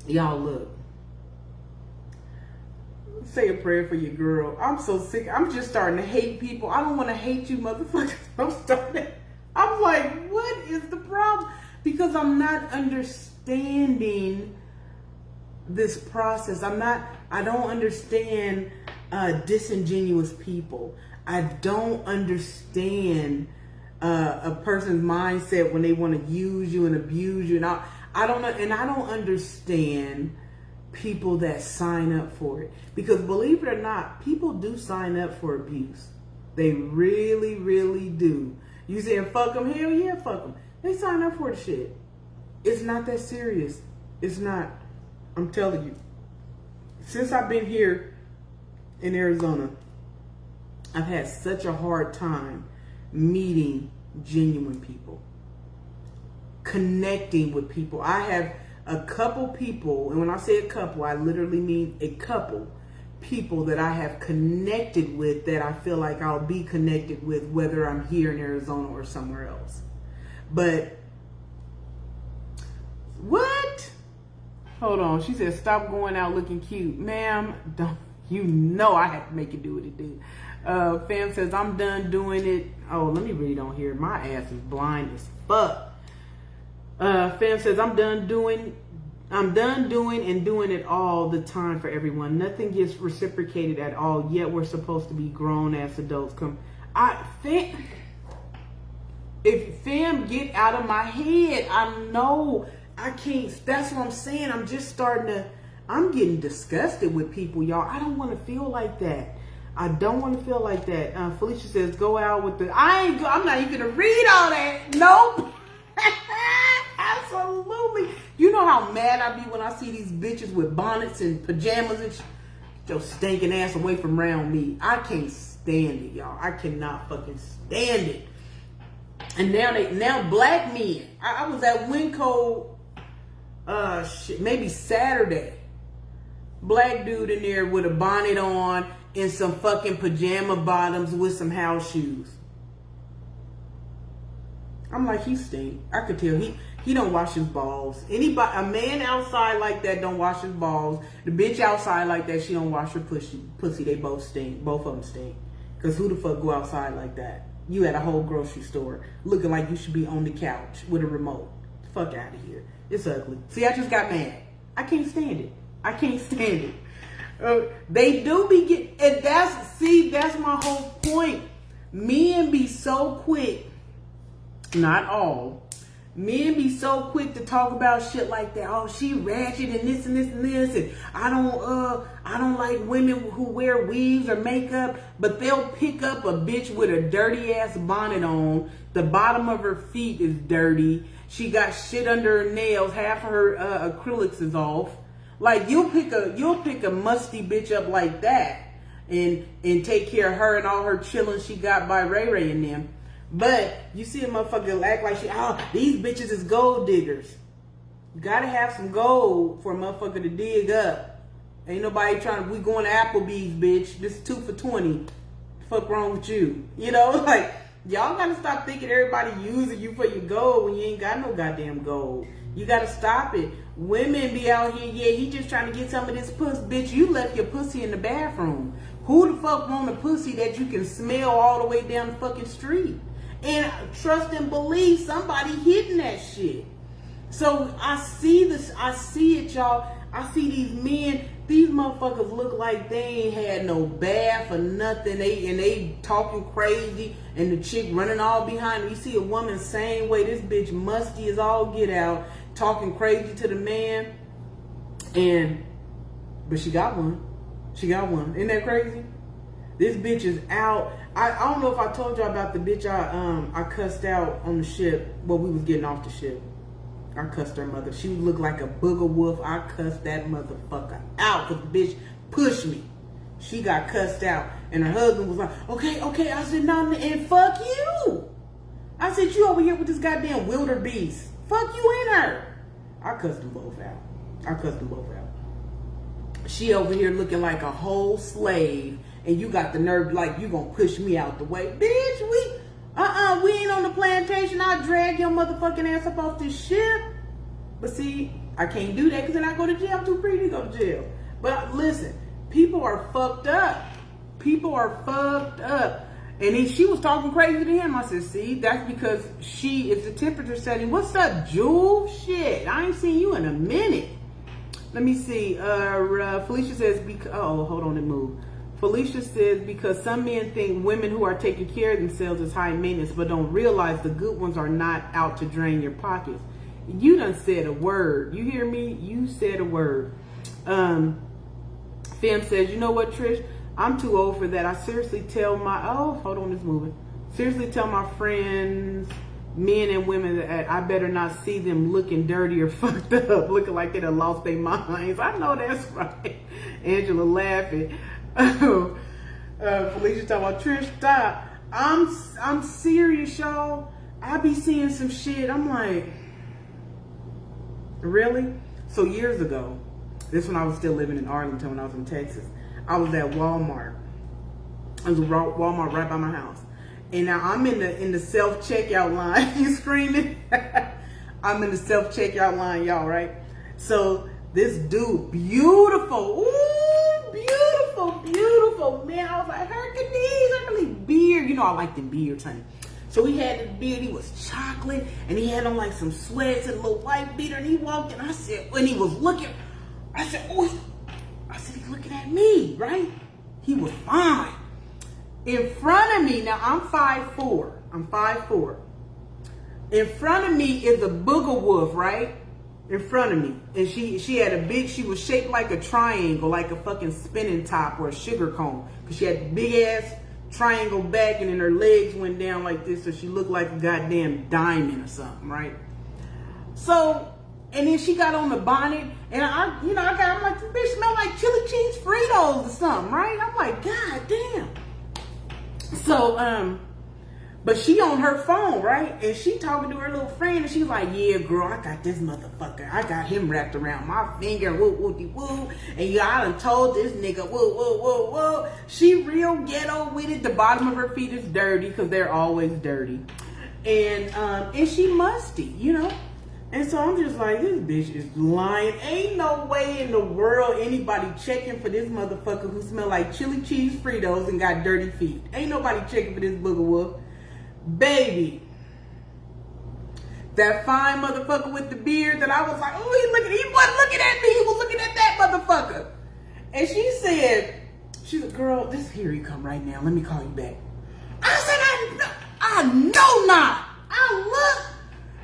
y'all look. Say a prayer for your girl. I'm so sick. I'm just starting to hate people. I don't want to hate you motherfuckers. I'm like, what is the problem? Because I'm not understanding this process. I don't understand disingenuous people. I don't understand a person's mindset when they want to use you and abuse you. And I don't know, and I don't understand people that sign up for it. Because believe it or not, people do sign up for abuse. They really, really do. You saying fuck them? Hell yeah, fuck them. They sign up for the shit. It's not that serious. It's not. I'm telling you. Since I've been here in Arizona, I've had such a hard time meeting genuine people, connecting with people. I have a couple people, and when I say a couple, I literally mean a couple people that I have connected with that I feel like I'll be connected with whether I'm here in Arizona or somewhere else. But what? Hold on. She said, stop going out looking cute. Ma'am, don't you know I have to make it do what it do. Fam says, I'm done doing it. Oh, let me read on here. My ass is blind as fuck. Fam says, I'm done doing and doing it all the time for everyone. Nothing gets reciprocated at all, yet we're supposed to be grown ass adults. If fam, get out of my head. I know I can't. That's what I'm saying. I'm getting disgusted with people, y'all. I don't want to feel like that. I don't want to feel like that. Felicia says, go out with I'm not even going to read all that. Nope. Absolutely. You know how mad I be when I see these bitches with bonnets and pajamas and your stinking ass away from around me. I can't stand it, y'all. I cannot fucking stand it. And now black men. I was at Winco, maybe Saturday. Black dude in there with a bonnet on and some fucking pajama bottoms with some house shoes. I'm like, he stink. I could tell he don't wash his balls. A man outside like that don't wash his balls. The bitch outside like that, she don't wash her pussy. They both stink. Both of them stink. Cause who the fuck go outside like that? You at a whole grocery store looking like you should be on the couch with a remote. Fuck out of here. It's ugly. See, I just got mad. I can't stand it. I can't stand it. They do be getting, and that's my whole point. Men be so quick, not all, men be so quick to talk about shit like that. Oh, she ratchet and this and this and this, and I don't like women who wear weaves or makeup, but they'll pick up a bitch with a dirty ass bonnet on. The bottom of her feet is dirty. She got shit under her nails. Half of her acrylics is off. Like you'll pick a musty bitch up like that and take care of her and all her chillin' she got by Ray Ray and them. But you see a motherfucker act like these bitches is gold diggers. You gotta have some gold for a motherfucker to dig up. Ain't nobody we going to Applebee's, bitch. This is 2 for $20. Fuck wrong with you? You know, like y'all gotta stop thinking everybody using you for your gold when you ain't got no goddamn gold. You gotta stop it. Women be out here, yeah, he just trying to get some of this puss. Bitch, you left your pussy in the bathroom. Who the fuck want a pussy that you can smell all the way down the fucking street? And trust and believe somebody hitting that shit. So I see it, y'all. I see these men, these motherfuckers look like they ain't had no bath or nothing. They talking crazy and the chick running all behind them. You see a woman same way, this bitch musty as all get out, talking crazy to the man. But she got one. She got one. Isn't that crazy? This bitch is out. I don't know if I told y'all about the bitch I cussed out on the ship while we was getting off the ship. I cussed her mother. She looked like a booger wolf. I cussed that motherfucker out because the bitch pushed me. She got cussed out. And her husband was like, okay. I said, no, and fuck you. I said, you over here with this goddamn wildebeest. Fuck you and her. I cussed them both out. She over here looking like a whole slave. And you got the nerve like you gonna push me out the way. Bitch, we ain't on the plantation. I'll drag your motherfucking ass up off this ship. But see, I can't do that because then I go to jail. I'm too pretty to go to jail. But listen, people are fucked up. And she was talking crazy to him. I said, see, that's because it's the temperature setting. What's up, Jewel? Shit, I ain't seen you in a minute. Let me see. Felicia says, hold on, it moved. Felicia says, because some men think women who are taking care of themselves is high maintenance, but don't realize the good ones are not out to drain your pockets. You done said a word. You hear me? You said a word. Fem says, you know what, Trish? I'm too old for that. I seriously tell Seriously tell my friends, men and women, that I better not see them looking dirty or fucked up, looking like they done lost their minds. I know that's right. Angela laughing. Felicia talking about Trish, stop. I'm serious, y'all. I be seeing some shit. I'm like, really? So years ago, this when I was still living in Arlington, when I was in Texas, I was at Walmart. There's a Walmart right by my house. And now I'm in the self-checkout line. You screaming? I'm in the self-checkout line, y'all, right? So this dude, beautiful. Ooh, beautiful, beautiful. Man, I was like, Hercules, beard. You know I like the beards, honey. So he had this beard, he was chocolate, and he had on like some sweats and a little white beater, and he walked in. I said, when he was looking, I said, oh, he's looking at me, right? He was fine. In front of me, now I'm 5'4". I'm 5'4". In front of me is a booger wolf, right? In front of me. And she had a big, she was shaped like a triangle, like a fucking spinning top or a sugar cone. Because she had big ass triangle back and then her legs went down like this, so she looked like a goddamn diamond or something, right? So, and then she got on the bonnet, and I'm like, this bitch smell like chili cheese Fritos or something, right? I'm like, god damn. So, but she on her phone, right? And she talking to her little friend, and she's like, yeah, girl, I got this motherfucker. I got him wrapped around my finger, woo, woo, woo. And I done told this nigga, woo, woo, woo, woo. She real ghetto with it. The bottom of her feet is dirty, because they're always dirty. And she musty, you know? And so I'm just like, this bitch is lying. Ain't no way in the world anybody checking for this motherfucker who smell like chili cheese Fritos and got dirty feet. Ain't nobody checking for this booger wolf. Baby. That fine motherfucker with the beard that I was like, oh, he wasn't looking at me. He was looking at that motherfucker. And she said, girl, here he come right now. Let me call you back. I said, I know not. I look.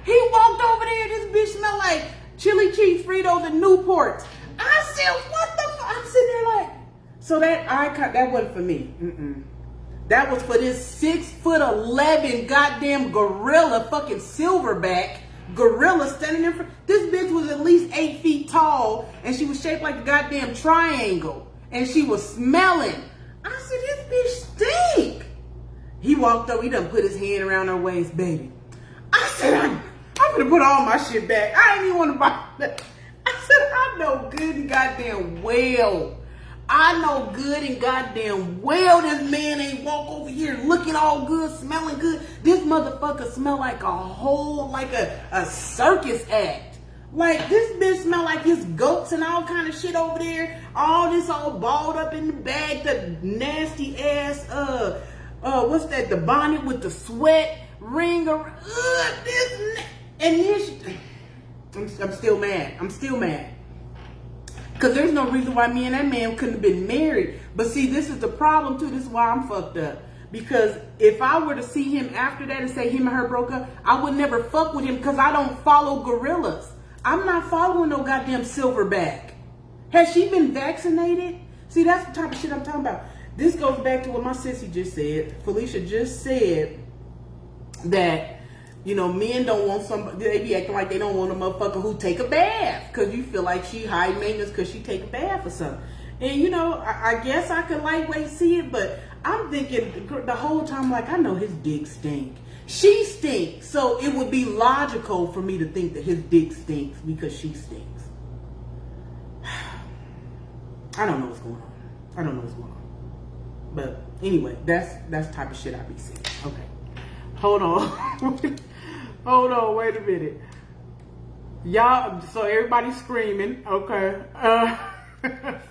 He walked over there, this bitch smelled like chili cheese Fritos and Newports. I said, what the fuck? I'm sitting there like, so that wasn't for me. That was for this 6'11" goddamn gorilla, fucking silverback gorilla standing in front. This bitch was at least 8 feet tall, and she was shaped like a goddamn triangle, and she was smelling. I said, this bitch stink. He walked up, he done put his hand around her waist, baby. I said, I'm gonna put all my shit back. I ain't even want to buy that. I said, I know good and goddamn well. This man ain't walk over here looking all good, smelling good. This motherfucker smell like a circus act. Like, this bitch smell like his goats and all kind of shit over there. All this all balled up in the bag. The nasty ass, what's that? The bonnet with the sweat ring around. And then I'm still mad. Because there's no reason why me and that man couldn't have been married. But see, this is the problem too. This is why I'm fucked up. Because if I were to see him after that and say him and her broke up, I would never fuck with him because I don't follow gorillas. I'm not following no goddamn silverback. Has she been vaccinated? See, that's the type of shit I'm talking about. This goes back to what my sissy just said. Felicia just said that, you know, men don't want somebody, they be acting like they don't want a motherfucker who take a bath because you feel like she high maintenance because she take a bath or something. And, you know, I guess I could lightweight see it, but I'm thinking the whole time, like, I know his dick stink. She stinks. So it would be logical for me to think that his dick stinks because she stinks. I don't know what's going on. But anyway, that's the type of shit I be seeing. Okay. Hold on. Hold on, wait a minute. Y'all, so everybody's screaming, okay.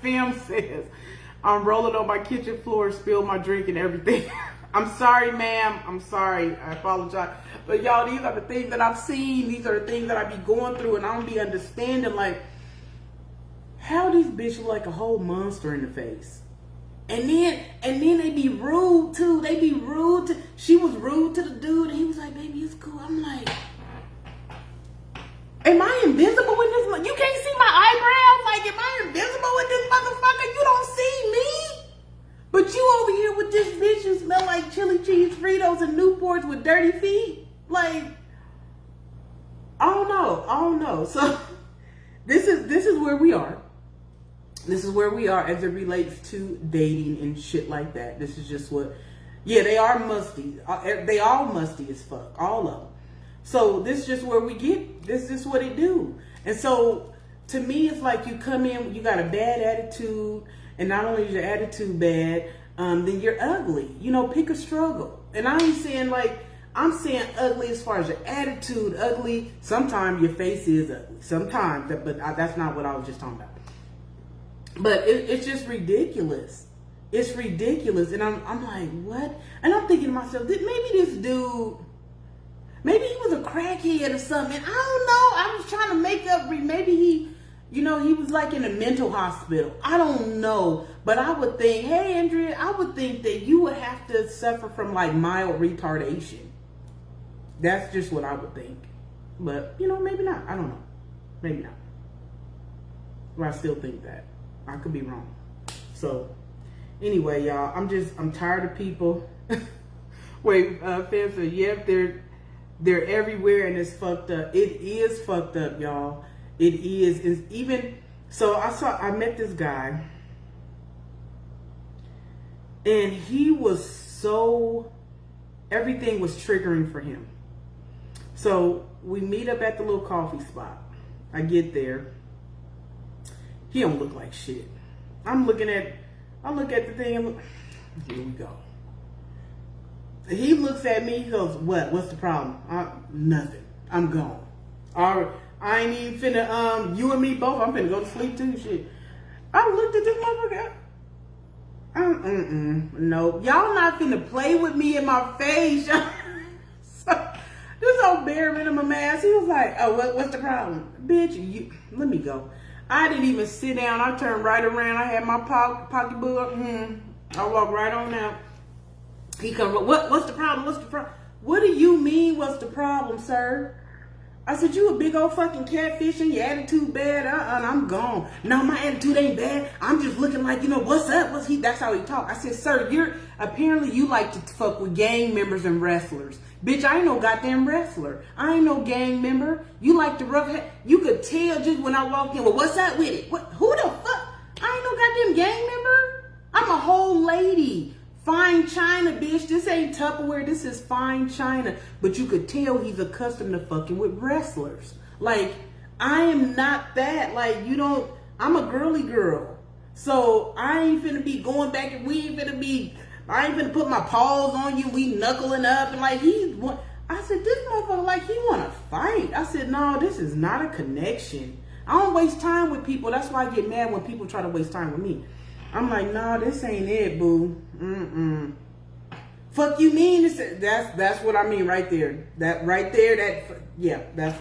Film says, I'm rolling on my kitchen floor, spilled my drink and everything. I'm sorry, ma'am. I'm sorry. I apologize. But y'all, these are the things that I've seen. These are the things that I be going through, and I don't be understanding, like, how these bitches look like a whole monster in the face. And then they be rude too. They be rude. She was rude to the dude, and he was like, baby, it's cool. I'm like, am I invisible in this? You can't see my eyebrows? Like, am I invisible in this motherfucker? You don't see me? But you over here with this bitch who smell like chili cheese Fritos and Newports with dirty feet? Like, I don't know. So this is where we are. This is where we are as it relates to dating and shit like that. This is just what, yeah, they are musty. They all musty as fuck, all of them. So this is just where we get, this is what it do. And so to me, it's like you come in, you got a bad attitude, and not only is your attitude bad, then you're ugly. You know, pick a struggle. And I ain't saying like, I'm saying ugly as far as your attitude, ugly. Sometimes your face is ugly. Sometimes, but that's not what I was just talking about. But it's just ridiculous. It's ridiculous. And I'm like, what? And I'm thinking to myself, maybe this dude, maybe he was a crackhead or something. I don't know. I was trying to make up, maybe he, you know, he was like in a mental hospital. I don't know. But I would think, hey, Andrea, I would think that you would have to suffer from like mild retardation. That's just what I would think. But, you know, maybe not. I don't know. Maybe not. But I still think that. I could be wrong. So, anyway, y'all, I'm tired of people. Wait, fans said, yep, they're everywhere and it's fucked up. It is fucked up, y'all. It is. It's even, so I met this guy, and he was so, everything was triggering for him. So we meet up at the little coffee spot. I get there. He don't look like shit. I look at the thing and look, here we go. He looks at me, he goes, what? What's the problem? Nothing. I'm gone. All right. I ain't even finna, you and me both, I'm finna go to sleep too, shit. I looked at this motherfucker. No. Y'all not finna play with me in my face. So, this old bare minimum ass, he was like, oh, what's the problem? Bitch, let me go. I didn't even sit down. I turned right around. I had my pocketbook. I walked right on out. He comes, what's the problem? What's the problem? What do you mean, what's the problem, sir? I said, you a big old fucking catfish and your attitude bad. And I'm gone. No, my attitude ain't bad. I'm just looking like, you know, what's up? That's how he talk. I said, sir, apparently you like to fuck with gang members and wrestlers. Bitch, I ain't no goddamn wrestler. I ain't no gang member. You like the rough head. You could tell just when I walked in, well, what's up with it? Who the fuck? I ain't no goddamn gang member. I'm a whole lady. Fine china, bitch. This ain't Tupperware. This is fine china. But you could tell he's accustomed to fucking with wrestlers. Like, I am not that. Like, I'm a girly girl. So I ain't finna be going back and I ain't finna put my paws on you. We knuckling up and like I said, this motherfucker like he wanna fight. I said, no, this is not a connection. I don't waste time with people. That's why I get mad when people try to waste time with me. I'm like, nah, this ain't it, boo. Fuck you mean? That's what I mean right there. That right there, that's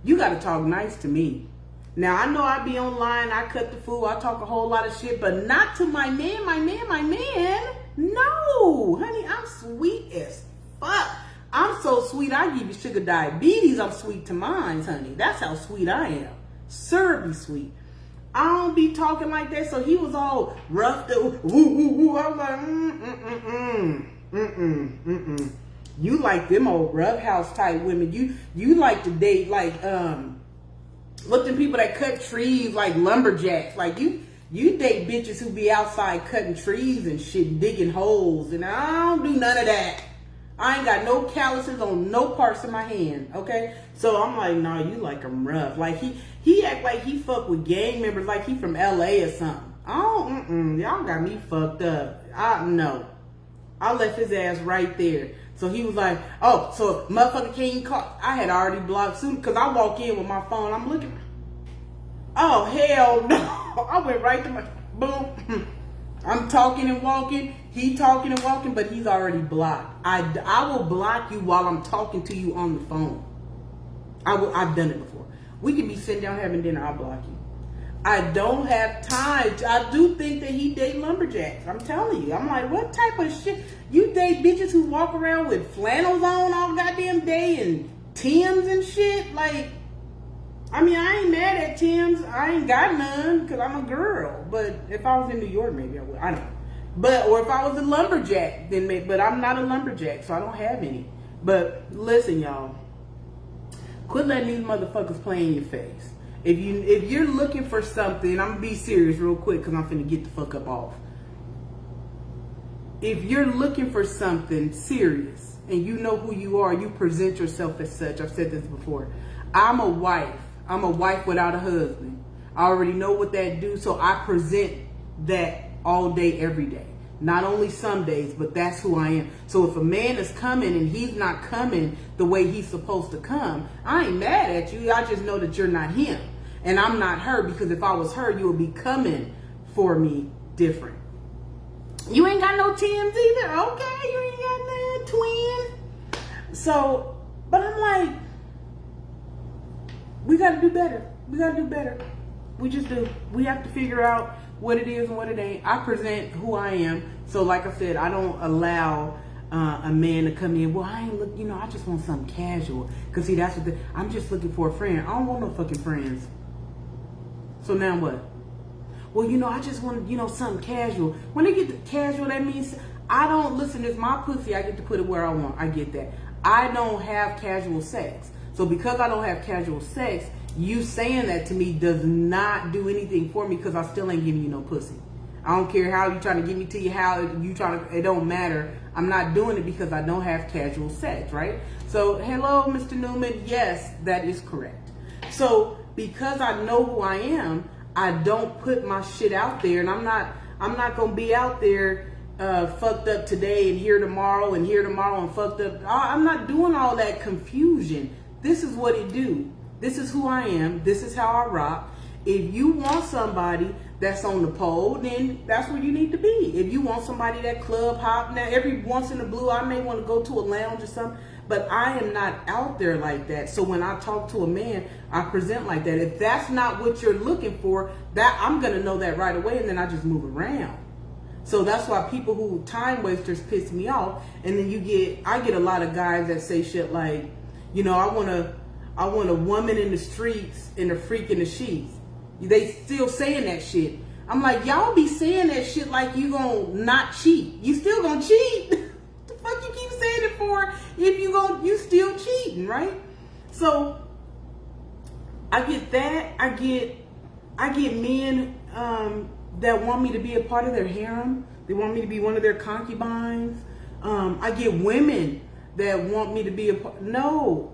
You gotta talk nice to me. Now, I know I be online, I cut the fool, I talk a whole lot of shit, but not to my man. No, honey, I'm sweet as fuck. I'm so sweet, I give you sugar diabetes. I'm sweet to mine, honey. That's how sweet I am. Syrupy sweet. I don't be talking like that, so he was all roughed up. I was like, You like them old roughhouse type women. You like to date like look them people that cut trees like lumberjacks. Like you date bitches who be outside cutting trees and shit, digging holes, and I don't do none of that. I ain't got no calluses on no parts of my hand, okay? So I'm like, nah, you like him rough. Like he act like he fuck with gang members like he from LA or something. Y'all got me fucked up. No. I left his ass right there. So he was like, oh, so motherfucker can't even call. I had already blocked soon because I walk in with my phone. I'm looking. Oh, hell no. I went right to my, boom. I'm talking and walking. He talking and walking, but he's already blocked. I will block you while I'm talking to you on the phone. I've done it before. We could be sitting down having dinner. I'll block you. I don't have time. I do think that he date lumberjacks. I'm telling you. I'm like, what type of shit? You date bitches who walk around with flannels on all goddamn day and Timbs and shit? Like, I mean, I ain't mad at Timbs. I ain't got none because I'm a girl. But if I was in New York, maybe I would. I don't know. But, or if I was a lumberjack, then maybe, but I'm not a lumberjack, so I don't have any. But listen, y'all. Quit letting these motherfuckers play in your face. If you're looking for something, I'm gonna be serious real quick because I'm finna get the fuck up off. If you're looking for something serious and you know who you are, you present yourself as such. I've said this before. I'm a wife. I'm a wife without a husband. I already know what that do, so I present that all day, every day. Not only some days, but that's who I am. So if a man is coming and he's not coming the way he's supposed to come, I ain't mad at you. I just know that you're not him. And I'm not her, because if I was her, you would be coming for me different. You ain't got no Tims either. Okay, you ain't got no twin. So, but I'm like, we got to do better. We got to do better. We just do. We have to figure out what it is and what it ain't. I present who I am. So like I said, I don't allow a man to come in. Well, I ain't look, I just want something casual. Because see, that's what I'm just looking for a friend. I don't want no fucking friends. So now what? Well, I just want, something casual. When they get to casual, that means I don't, listen, it's my pussy. I get to put it where I want. I get that. I don't have casual sex. So because I don't have casual sex, you saying that to me does not do anything for me, because I still ain't giving you no pussy. I don't care how you trying to get me to you, how you trying to, it don't matter. I'm not doing it because I don't have casual sex, right? So, hello, Mr. Newman. Yes, that is correct. So, because I know who I am, I don't put my shit out there, and I'm not gonna be out there fucked up today and here tomorrow and fucked up. I'm not doing all that confusion. This is what it do. This is who I am. This is how I rock. If you want somebody that's on the pole, then that's where you need to be. If you want somebody that club hop, now every once in a blue, I may want to go to a lounge or something, but I am not out there like that. So when I talk to a man, I present like that. If that's not what you're looking for, that I'm going to know that right away, and then I just move around. So that's why people who time wasters piss me off. And then I get a lot of guys that say shit like, I want a woman in the streets and a freak in the sheets. They still saying that shit. I'm like, y'all be saying that shit like you gonna not cheat. You still gonna cheat. The fuck you keep saying it for if you still cheating, right? So I get that. I get men that want me to be a part of their harem. They want me to be one of their concubines. I get women that want me to be a part. No,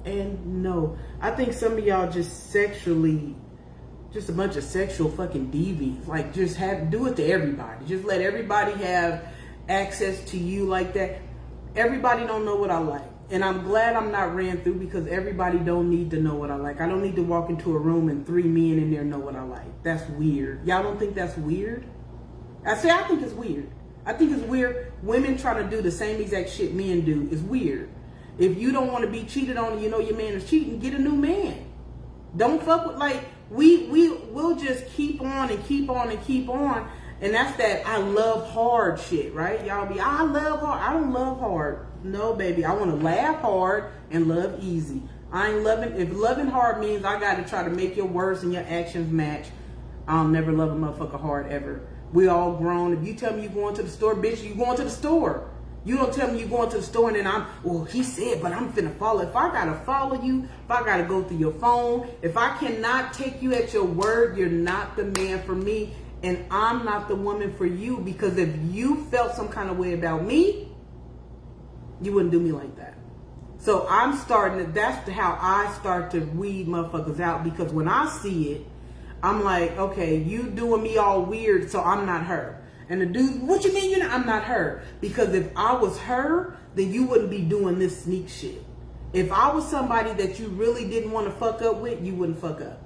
and no. I think some of y'all just a bunch of sexual fucking deviants. Like, just do it to everybody. Just let everybody have access to you like that. Everybody don't know what I like. And I'm glad I'm not ran through, because everybody don't need to know what I like. I don't need to walk into a room and 3 men in there know what I like. That's weird. Y'all don't think that's weird? I think it's weird. I think it's weird. Women trying to do the same exact shit men do is weird. If you don't want to be cheated on and you know your man is cheating, get a new man. Don't fuck with, like, we'll just keep on and keep on and keep on. And that's that I love hard shit, right? Y'all be, I love hard. I don't love hard. No, baby. I want to laugh hard and love easy. I ain't loving, if loving hard means I got to try to make your words and your actions match, I'll never love a motherfucker hard ever. We all grown. If you tell me you going to the store, bitch, you going to the store. You don't tell me you going to the store and then he said, but I'm finna follow. If I gotta follow you, if I gotta go through your phone, if I cannot take you at your word, you're not the man for me, and I'm not the woman for you, because if you felt some kind of way about me, you wouldn't do me like that. So that's how I start to weed motherfuckers out, because when I see it, I'm like, okay, you doing me all weird, so I'm not her. And the dude, what you mean I'm not her? Because if I was her, then you wouldn't be doing this sneak shit. If I was somebody that you really didn't want to fuck up with, you wouldn't fuck up.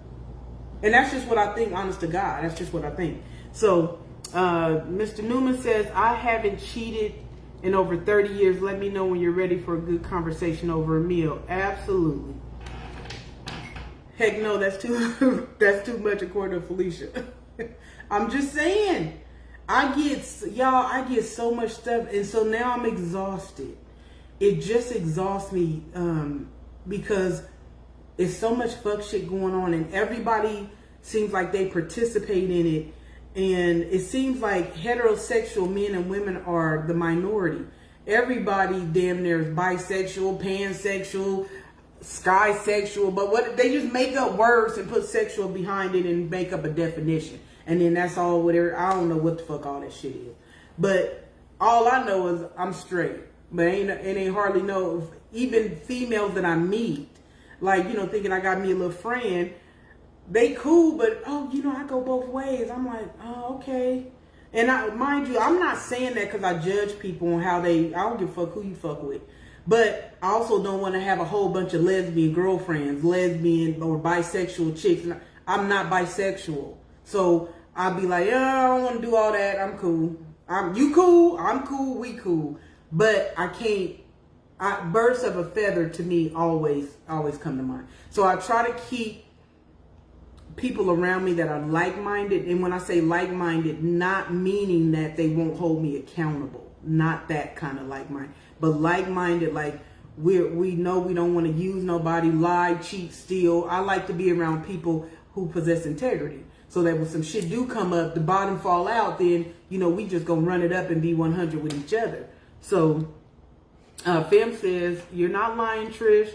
And that's just what I think, honest to God. That's just what I think. So, Mr. Newman says, I haven't cheated in over 30 years. Let me know when you're ready for a good conversation over a meal. Absolutely. Heck no, that's too much according to Felicia. I'm just saying. I get so much stuff, and so now I'm exhausted. It just exhausts me because it's so much fuck shit going on, and everybody seems like they participate in it, and it seems like heterosexual men and women are the minority. Everybody damn near is bisexual, pansexual, sky sexual, but what they just make up words and put sexual behind it and make up a definition, and then that's all. Whatever, I don't know what the fuck all that shit is, but all I know is I'm straight. But it ain't hardly know even females that I meet, like, you know, thinking I got me a little friend. They cool, but I go both ways. I'm like, oh, okay. And mind you, I'm not saying that because I judge people on how I don't give a fuck who you fuck with. But I also don't want to have a whole bunch of lesbian girlfriends, lesbian or bisexual chicks. I'm not bisexual. So I'll be like, I don't want to do all that. I'm cool. You cool, I'm cool, we cool. But I can't, birds of a feather to me always come to mind. So I try to keep people around me that are like-minded. And when I say like-minded, not meaning that they won't hold me accountable. Not that kind of like-minded. But like-minded, like we know we don't want to use nobody, lie, cheat, steal. I like to be around people who possess integrity. So that when some shit do come up, the bottom fall out, then, we just gonna run it up and be 100 with each other. So, Fem says, you're not lying, Trish.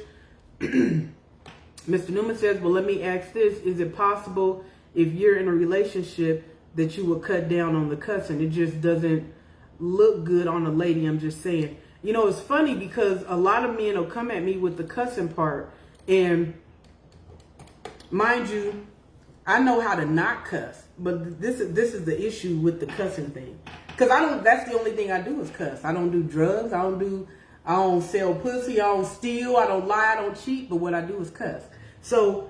Mr. Newman says, well, let me ask this. Is it possible if you're in a relationship that you will cut down on the cussing? It just doesn't look good on a lady. I'm just saying. It's funny because a lot of men will come at me with the cussing part. And mind you, I know how to not cuss. But this is the issue with the cussing thing. Because that's the only thing I do is cuss. I don't do drugs. I don't sell pussy. I don't steal. I don't lie. I don't cheat. But what I do is cuss. So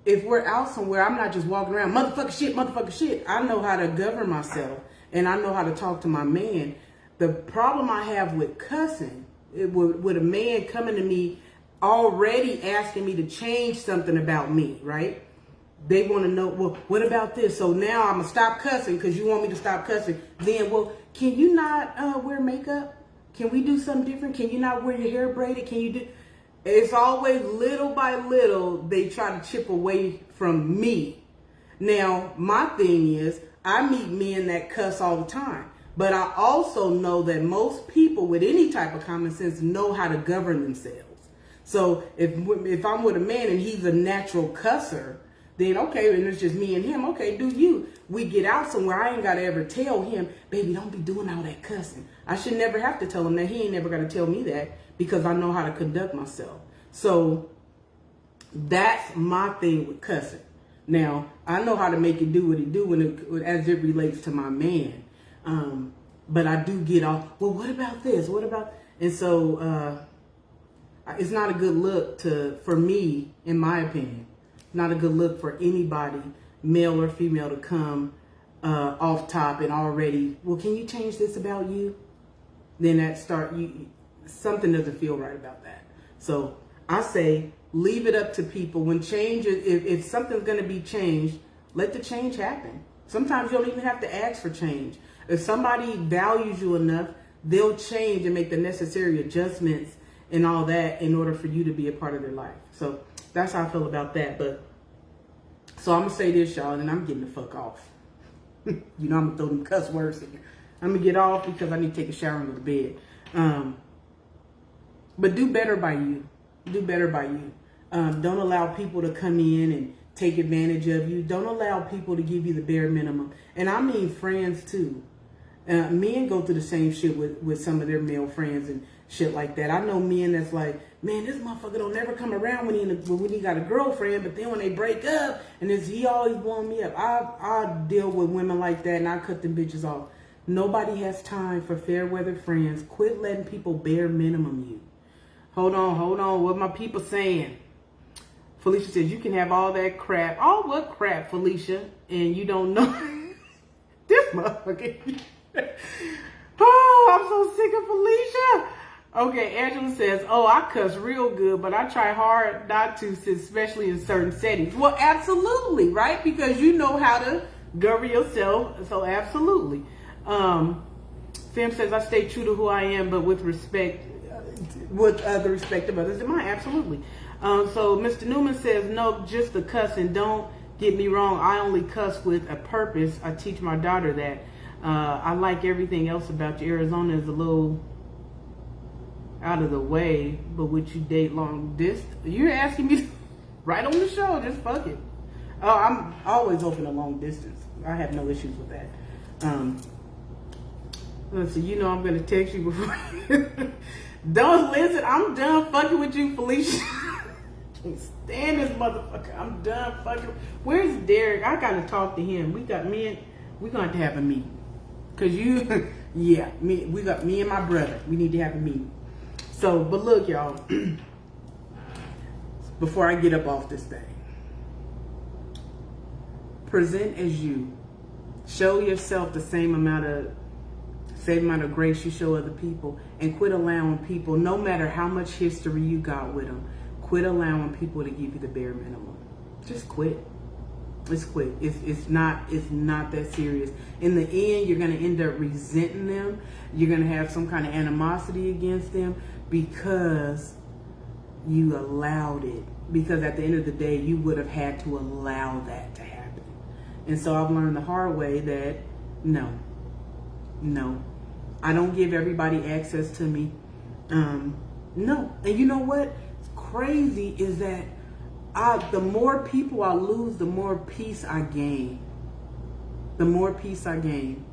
if we're out somewhere, I'm not just walking around, motherfucker shit. I know how to govern myself. And I know how to talk to my man. The problem I have with cussing, with a man coming to me already asking me to change something about me, right? They want to know, well, what about this? So now I'm going to stop cussing because you want me to stop cussing. Then, well, can you not wear makeup? Can we do something different? Can you not wear your hair braided? Can you do... It's always little by little they try to chip away from me. Now, my thing is, I meet men that cuss all the time. But I also know that most people with any type of common sense know how to govern themselves. So if I'm with a man and he's a natural cusser, then okay, and it's just me and him, okay, do you. We get out somewhere, I ain't got to ever tell him, baby, don't be doing all that cussing. I should never have to tell him that. He ain't never got to tell me that because I know how to conduct myself. So that's my thing with cussing. Now, I know how to make it do what it do as it relates to my man. But I do get off, well, what about this? What about... And so it's not a good look for me, in my opinion. Not a good look for anybody, male or female, to come off top and already, well, can you change this about you? Then something doesn't feel right about that. So I say, leave it up to people. When change, if something's going to be changed, let the change happen. Sometimes you don't even have to ask for change. If somebody values you enough, they'll change and make the necessary adjustments and all that in order for you to be a part of their life. So that's how I feel about that. But so I'm gonna say this, y'all, and I'm getting the fuck off. I'm gonna throw them cuss words in here. I'm gonna get off because I need to take a shower and go to bed. But do better by you. Do better by you. Don't allow people to come in and take advantage of you. Don't allow people to give you the bare minimum. And I mean friends too. Men go through the same shit with some of their male friends and shit like that. I know men that's like, man, this motherfucker don't never come around when he got a girlfriend, but then when they break up, and he always blowing me up. I deal with women like that, and I cut them bitches off. Nobody has time for fair weather friends. Quit letting people bare minimum you. Hold on. What my people saying? Felicia says, you can have all that crap. All what crap, Felicia? And you don't know. This motherfucker. Oh, I'm so sick of Felicia. Okay, Angela says, oh, I cuss real good, but I try hard not to, especially in certain settings. Well, absolutely, right? Because you know how to govern yourself. So absolutely. Fem says, I stay true to who I am, but with respect, with the respect of others. Am I? Absolutely. So Mr. Newman says, no, just the cussing. Don't get me wrong. I only cuss with a purpose. I teach my daughter that. I like everything else about you. Arizona is a little out of the way, but would you date long distance? You're asking me right on the show, just fuck it. Oh, I'm always open to long distance. I have no issues with that. Let's see, you know I'm gonna text you before. Don't listen, I'm done fucking with you, Felicia. Can't stand this motherfucker. I'm done fucking. Where's Derek? I gotta talk to him. We gonna have to have a meeting. Cause we got me and my brother. We need to have a meeting. So, but look, y'all. Before I get up off this thing, present as you. Show yourself the same amount of grace you show other people, and quit allowing people, no matter how much history you got with them, quit allowing people to give you the bare minimum. Just quit. Just quit. It's not that serious. In the end, you're gonna end up resenting them. You're gonna have some kind of animosity against them because you allowed it. Because at the end of the day, you would have had to allow that to happen. And so I've learned the hard way that no, I don't give everybody access to me. No. And you know what? Crazy is that the more people I lose, the more peace I gain. The more peace I gain.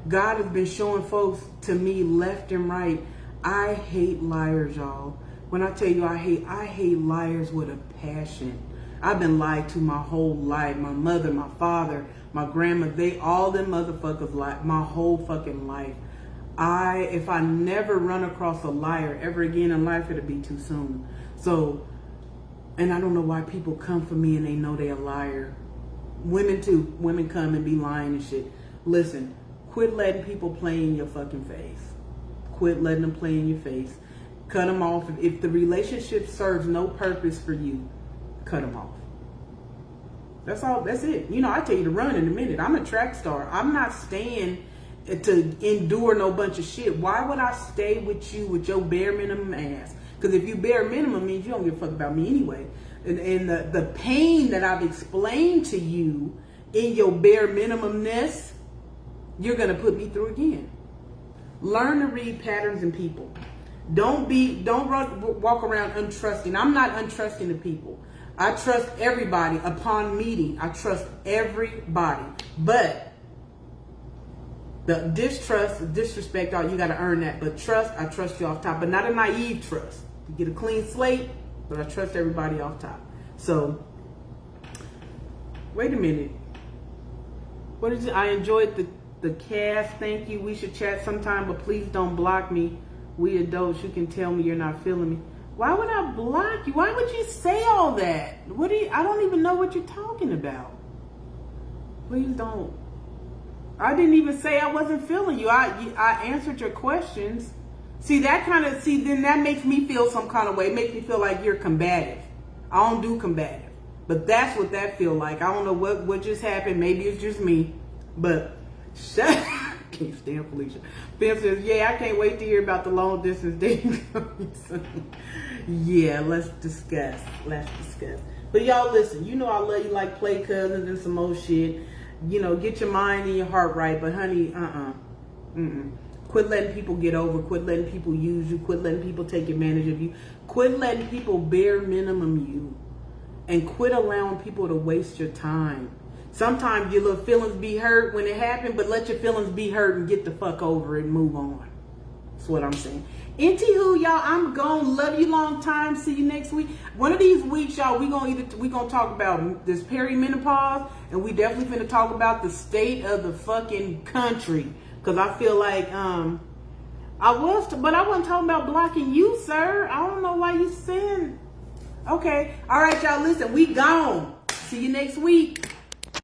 God has been showing folks to me left and right. I hate liars, y'all. When I tell you I hate liars with a passion. I've been lied to my whole life. My mother, my father, my grandma, all them motherfuckers lied my whole fucking life. If I never run across a liar ever again in life, it'll be too soon. So, and I don't know why people come for me and they know they're a liar. Women too. Women come and be lying and shit. Listen, quit letting people play in your fucking face. Quit letting them play in your face. Cut them off. If the relationship serves no purpose for you, cut them off. That's all. That's it. You know, I tell you to run in a minute. I'm a track star. I'm not staying to endure no bunch of shit. Why would I stay with you with your bare minimum ass? Because if you bare minimum means you don't give a fuck about me anyway. And the pain that I've explained to you in your bare minimumness, you're going to put me through again. Learn to read patterns in people. Don't walk around untrusting. I'm not untrusting of people. I trust everybody upon meeting. I trust everybody. But the disrespect, you got to earn that. But trust, I trust you off top. But not a naive trust. You get a clean slate, but I trust everybody off top. So, wait a minute. What is it? I enjoyed the cast. Thank you. We should chat sometime, but please don't block me. We adults, you can tell me you're not feeling me. Why would I block you? Why would you say all that? I don't even know what you're talking about. Please don't. I didn't even say I wasn't feeling you. I answered your questions. Then that makes me feel some kind of way. It makes me feel like you're combative. I don't do combative. But that's what that feel like. I don't know what just happened. Maybe it's just me. But shut can't stand Felicia. Ben says, yeah, I can't wait to hear about the long distance dating. Yeah, let's discuss. But y'all listen, you know I love you like play cousins and some old shit. You know, get your mind and your heart right. But honey, quit letting people get over. Quit letting people use you. Quit letting people take advantage of you. Quit letting people bare minimum you. And quit allowing people to waste your time. Sometimes your little feelings be hurt when it happened, but let your feelings be hurt and get the fuck over it and move on. That's what I'm saying. Anywho, y'all, I'm gone. Love you long time. See you next week. One of these weeks, y'all, we gonna talk about this perimenopause, and we definitely finna talk about the state of the fucking country. Cause I feel like I wasn't talking about blocking you, sir. I don't know why you saying. Okay, all right, y'all. Listen, we gone. See you next week.